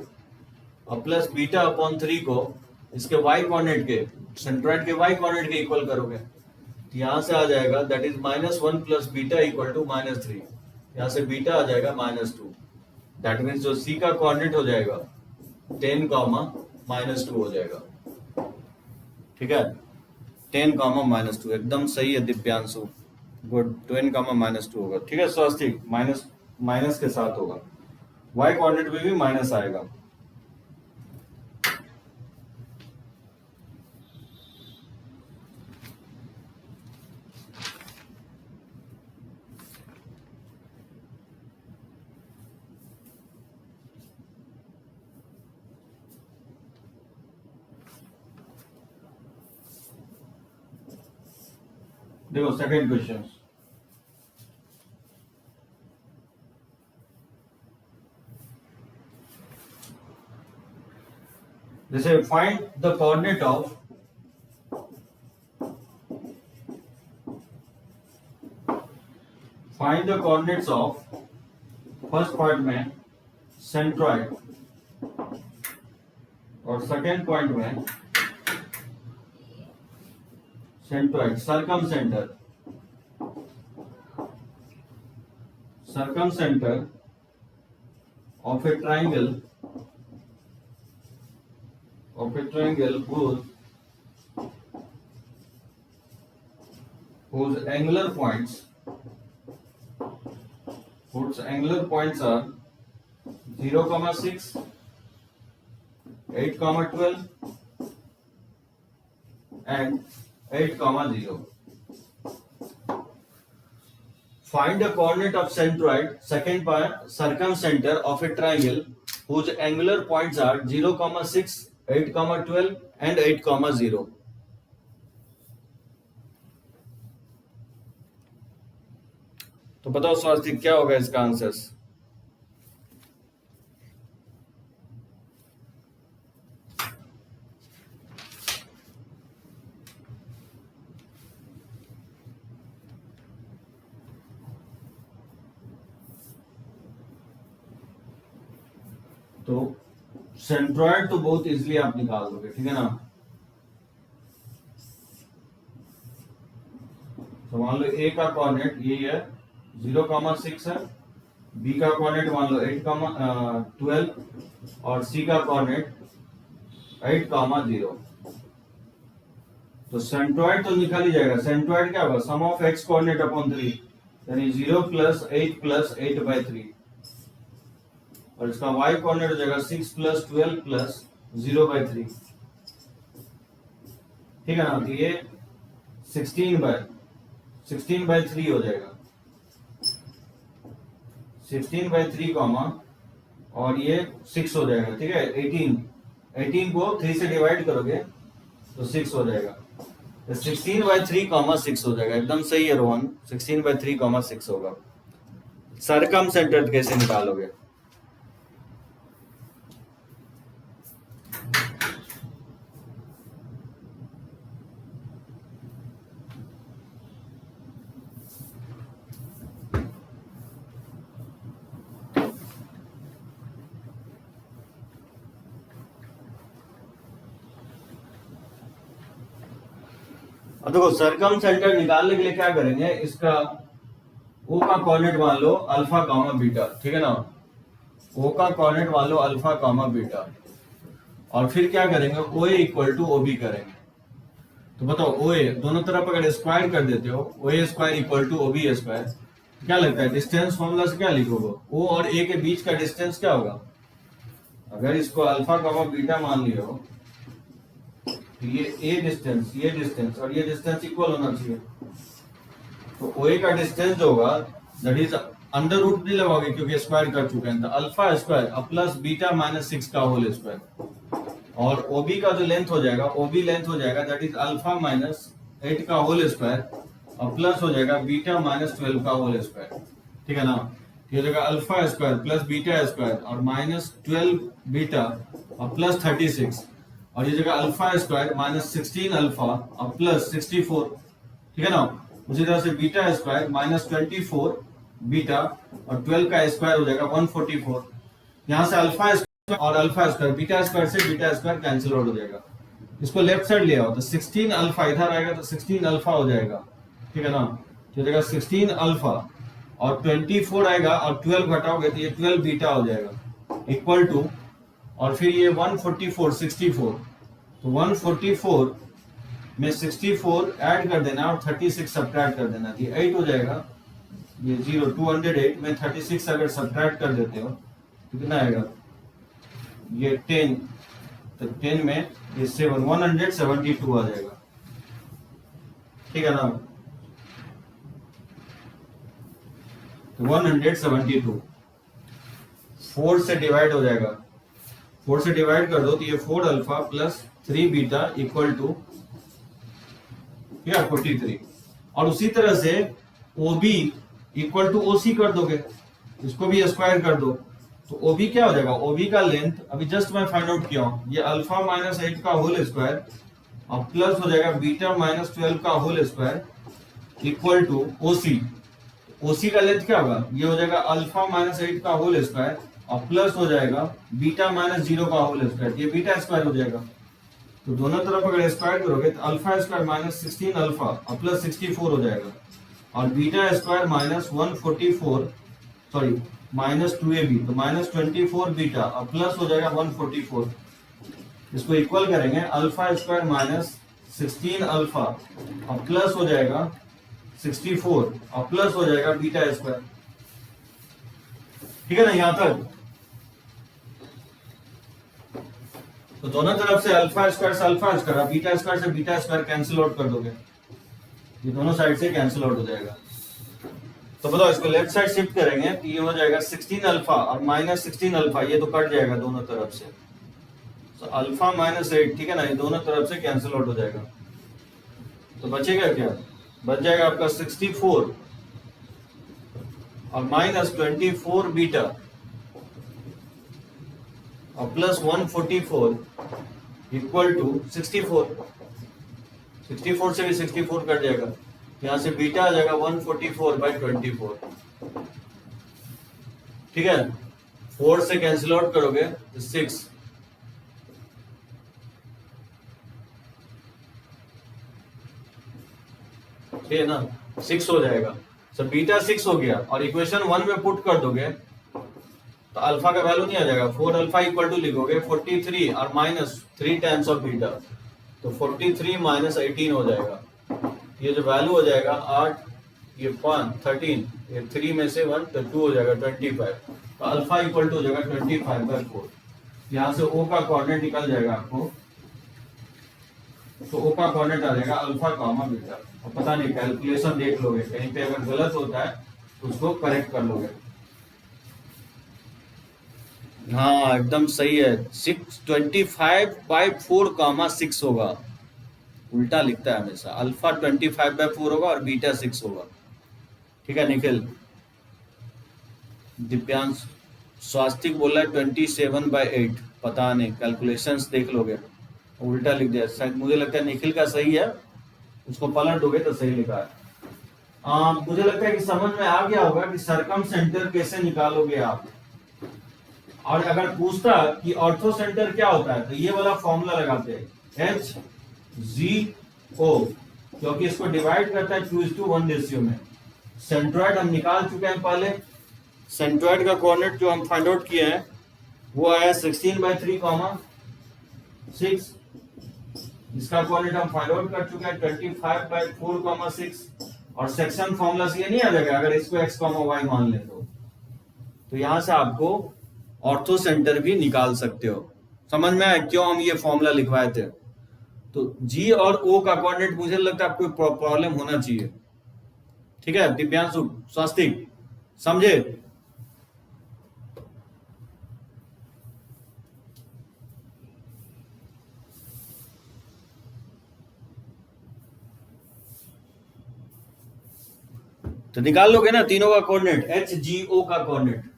और प्लस बीटा अपॉन 3 को इसके y कोऑर्डिनेट के सेंट्रॉइड के y कोऑर्डिनेट के इक्वल करोगे तो यहाँ से आ जाएगा that is -1 + beta equal to -3। यहाँ से बीटा आ जाएगा -2। दैट मीन्स जो c का कोऑर्डिनेट हो जाएगा 10, -2 हो जाएगा। ठीक है, 10, -2 एकदम सही है दिव्यांशु, गुड। 10, -2 होगा। ठीक है स्वास्तिक, माइनस के साथ होगा, y कोऑर्डिनेट में भी माइनस आएगा। देखो सेकंड क्वेश्चन, जैसे find the coordinate of first part में सेंट्रॉइड और सेकेंड पॉइंट में centroid सर्कमसेंटर of a triangle whose angular points are 0, 6, 8, 12 and 8, 0. Find the coordinate of centroid, second part, circumcenter of a triangle whose angular points are 0, 6, 8, 12 and 8, 0. तो बताओ स्वास्तिक क्या होगा इसका answers? तो centroid तो बहुत इजीली आप निकाल दोगे, ठीक है ना। तो मान लो ए का कोऑर्डिनेट ये है 0, 6 है, बी का कोऑर्डिनेट मान लो 8, 12 और सी का कोऑर्डिनेट 8, 0। तो सेंट्रॉइड तो निकाल ही जाएगा। सेंट्रॉइड क्या होगा? सम ऑफ एक्स कोऑर्डिनेट अपॉन 3 यानी 0 + 8 + 8/3 और इसका y कोऑर्डिनेट हो जाएगा 6 + 12 + 0/3। ठीक है ना। तो ये 16/3 हो जाएगा, 16/3 और ये 6 हो जाएगा। ठीक है, 18 को 3 से डिवाइड करोगे तो 6 हो जाएगा। तो 16/3, 6 हो जाएगा। एकदम सही है रोहन, 16/3, 6 होगा। सर्कमसेंटर कैसे निकालोगे? देखो सर्कमसेंटर निकालने के लिए क्या करेंगे, इसका ओ का कोऑर्डिनेट मान लो अल्फा, बीटा। ठीक है ना, ओ का कोऑर्डिनेट मान लो अल्फा, बीटा और फिर क्या करेंगे, ओ A equal to O B करेंगे। तो बताओ ओ ए दोनों तरफ अगर स्क्वायर कर देते हो, O A square equal to O B square क्या लगता है डिस्टेंस फॉर्मूला से क्या लिखोगे? ओ और ए के बीच का डिस्टेंस क्या होगा? अगर इसको अल्फा कॉमा बीटा मान लियो तो ये ए डिस्टेंस, ये डिस्टेंस और ये डिस्टेंस इक्वल होना चाहिए। तो ओ ए का डिस्टेंस जो होगा दैट इज अंडर रूट नहीं लगाओगे क्योंकि स्क्वायर कर चुके हैं, तो alpha square plus beta minus 6 का होल स्क्वायर, और ओबी का जो लेंथ हो जाएगा, ओबी लेंथ हो जाएगा दैट इज अल्फा माइनस 8 का होल स्क्वायर और प्लस हो जाएगा बीटा माइनस 12 का होल स्क्वायर। ठीक है ना? ये हो जाएगा alpha square plus beta square और माइनस 12 बीटा और प्लस 36, और ये जगह अल्फा स्क्वायर माइनस 16 अल्फा और प्लस 64। ठीक है ना? उसी तरह से बीटा स्क्वायर माइनस 24 बीटा और 12 का स्क्वायर हो जाएगा 144। यहाँ से अल्फा और अल्फा स्क्वायर, बीटा स्क्वायर से बीटा स्क्वायर कैंसिल आउट हो जाएगा। इसको लेफ्ट साइड ले आओ तो 16 अल्फा इधर आएगा तो 16 अल्फा हो जाएगा। ठीक है ना? तो जाएगा 16 अल्फा और 24 आएगा और 12 घटाओगे तो ये 12 बीटा हो जाएगा इक्वल टू, और फिर ये 144 64, तो 144 में 64 ऐड कर देना और 36 सब्ट्रैक्ट कर देना, ये 8 हो जाएगा। ये 0 208 में 36 अगर सब्ट्रैक्ट कर देते हो तो कितना आएगा? ये 10, तो 10 में ये 7 172 आ जाएगा। ठीक है ना? तो 172 4 से डिवाइड हो जाएगा, 4 से डिवाइड कर दो तो ये 4 alpha plus 3 beta equal to 43, और उसी तरह से OB इक्वल टू OC कर दोगे, इसको भी स्क्वायर कर दो तो OB क्या हो जाएगा? OB का लेंथ अभी जस्ट मैं फाइंड आउट किया हूं, ये अल्फा माइनस 8 का होल स्क्वायर और प्लस हो जाएगा बीटा माइनस 12 का whole square equal to OC। OC का लेंथ क्या होगा? ये हो जाएगा अल्फा माइनस 8 का होल स्क्वायर और प्लस हो जाएगा बीटा माइनस 0 का होल स्क्वायर, ये बीटा स्क्वायर हो जाएगा। तो दोनों तरफ अगर स्क्वायर करोगे तो अल्फा स्क्वायर माइनस 16 अल्फा और प्लस 64 हो जाएगा, और beta square minus 144 sorry minus 2ab तो माइनस 24 बीटा और प्लस हो जाएगा 144। इसको इक्वल करेंगे अल्फा स्क्वायर माइनस 16 अल्फा और प्लस हो जाएगा 64 और प्लस हो जाएगा बीटा स्क्वायर। ठीक है ना यहां तक? तो दोनों तरफ से अल्फा स्क्वायर से अल्फा स्क्वायर, बीटा स्क्वायर से बीटा स्क्वायर कैंसिल आउट कर दोगे, ये दोनों साइड से कैंसिल आउट हो जाएगा। तो बताओ इसको लेफ्ट साइड शिफ्ट करेंगे तो ये हो जाएगा 16 अल्फा और माइनस 16 अल्फा, ये तो कट जाएगा दोनों तरफ से, तो अल्फा माइनस 8। ठीक है ना? ये दोनों तरफ से कैंसिल आउट हो जाएगा, तो बचेगा क्या? बच जाएगा आपका 64 और माइनस 24 बीटा और प्लस 144 इक्वल टू 64। 64 से भी 64 कट जाएगा, यहां से बीटा आ जाएगा 144/24। ठीक है? 4 से कैंसिल आउट करोगे तो 6, ठीक है ना? 6 हो जाएगा। तो बीटा 6 हो गया और इक्वेशन 1 में पुट कर दोगे तो अल्फा का वैल्यू नहीं आ जाएगा, 4 अल्फा इक्वल टू लिखोगे 43 और माइनस 3 टाइम्स ऑफ बीटा, तो 43 माइनस 18 हो जाएगा। ये जो वैल्यू हो जाएगा 8, ये 5 13, ये 3 में से 1 तो 2 हो जाएगा 25, तो अल्फा इक्वल टू हो जाएगा 25/4। यहाँ से ओ का कोऑर्डिनेट निकल जाएगा आपको, तो ओ का कोऑर्डिनेट आ जाएगा अल्फा कॉमा बीटा, और पता नहीं कैलकुलेशन देख लोगे, कहीं पे अगर गलत होता है तो उसको करेक्ट कर लोगे। हाँ एकदम सही है, 25/4 होगा, उल्टा लिखता है हमेशा, अल्फा 25/4 होगा और बीटा 6 होगा। ठीक है निखिल? दिव्यांश स्वास्तिक बोला है 27/8, पता नहीं कैलकुलेशंस देख लोगे, उल्टा लिख दिया शायद, मुझे लगता है निखिल का सही है, उसको पलट दोगे तो सही लिखा है। मुझे लगता है कि समझ में आ गया होगा कि सरकम सेंटर कैसे निकालोगे आप, और अगर पूछता कि ऑर्थो सेंटर क्या होता है तो ये वाला फॉर्मूला लगाते हैं HGO, क्योंकि इसको डिवाइड करता है 2:1 रेशियो में। सेंट्रॉइड हम निकाल चुके हैं पहले, सेंट्रॉइड का कोऑर्डिनेट जो हम फाइंड आउट किए हैं वो आया 16/3, इसका कोऑर्डिनेट हम फाइंड आउट कर चुके हैं 25/4, 6, और सेक्शन फॉर्मूला से ये नहीं आ जाएगा अगर इसको x, y मान ले तो यहां से आपको ऑर्थो सेंटर भी निकाल सकते हो। समझ में आया क्यों हम ये फॉर्मूला लिखवाए थे? तो G और O का कोऑर्डिनेट मुझे लगता है आपको प्रॉब्लम होना चाहिए। ठीक है दिव्यांशु, स्वास्तिक, समझे? तो निकाल लोगे ना तीनों का कोऑर्डिनेट, HGO का कोऑर्डिनेट।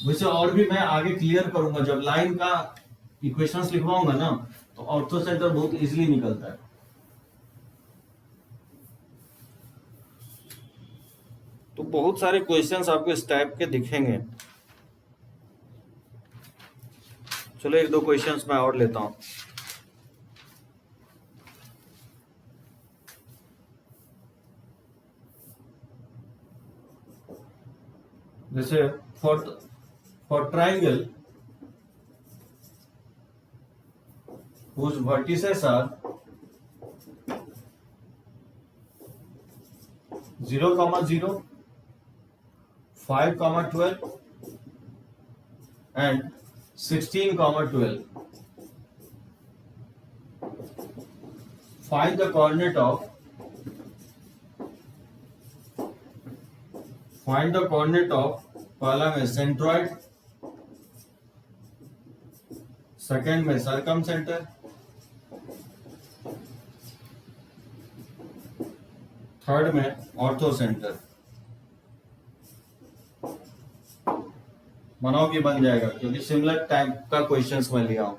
वैसे और भी मैं आगे क्लियर करूंगा जब लाइन का इक्वेशंस लिखवाऊंगा ना, तो ऑर्थो सेंटर बहुत इजीली निकलता है। तो बहुत सारे क्वेश्चंस आपको इस टाइप के दिखेंगे। चलो एक दो क्वेश्चंस मैं और लेता हूं। जैसे for triangle whose vertices are 0,0, 5,12 and 16,12. Find the coordinate of पहला में सेंट्रॉइड, सेकंड में सरकम सेंटर, थर्ड में ऑर्थो सेंटर। बनाओ कि बन जाएगा क्योंकि सिमिलर टाइप का क्वेश्चंस मैं लिया हूं।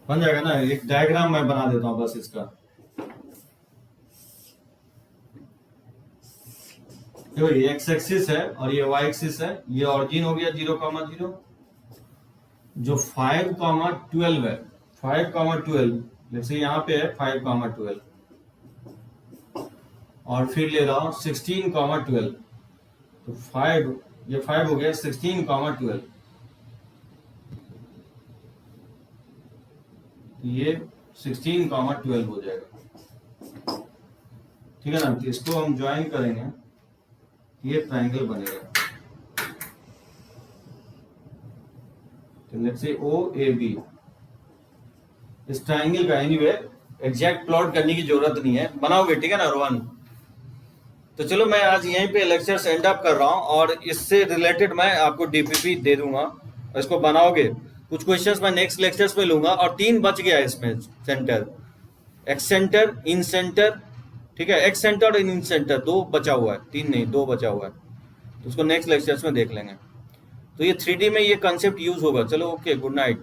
बन जाएगा ना, एक डायग्राम मैं बना देता हूं बस इसका। देखो ये एक्स एक्सिस है और ये वाई एक्सिस है, ये ऑरिजिन हो गया 0,0। जो 5,12 है, 5,12 जैसे यहाँ पे है 5,12 और फिर ले रहा हूं 16,12। तो 5 ये 5 हो गया 16,12, ये 16,12 हो जाएगा। ठीक है ना, तो इसको हम ज्वाइन करेंगे, ये ट्रायंगल बनेगा। तो लेट्स से OAB इस ट्रायंगल का, एनीवे एग्जैक्ट प्लॉट करने की जरूरत नहीं है, बनाओगे ठीक है ना रोहन? तो चलो मैं आज यहीं पे लेक्चर एंड अप कर रहा हूं और इससे रिलेटेड मैं आपको DPP दे दूंगा और इसको बनाओगे। कुछ क्वेश्चंस मैं नेक्स्ट लेक्चर्स में लूंगा। और 3 बच गया इसमें सेंटर, एक्स सेंटर, इन सेंटर, ठीक है, एक्स सेंटर और इन सेंटर 2 बचा हुआ है, 3 नहीं 2 बचा हुआ है, तो उसको नेक्स्ट लेक्चर्स में देख लेंगे। तो ये 3D में ये कॉन्सेप्ट यूज होगा। चलो ओके, गुड नाइट।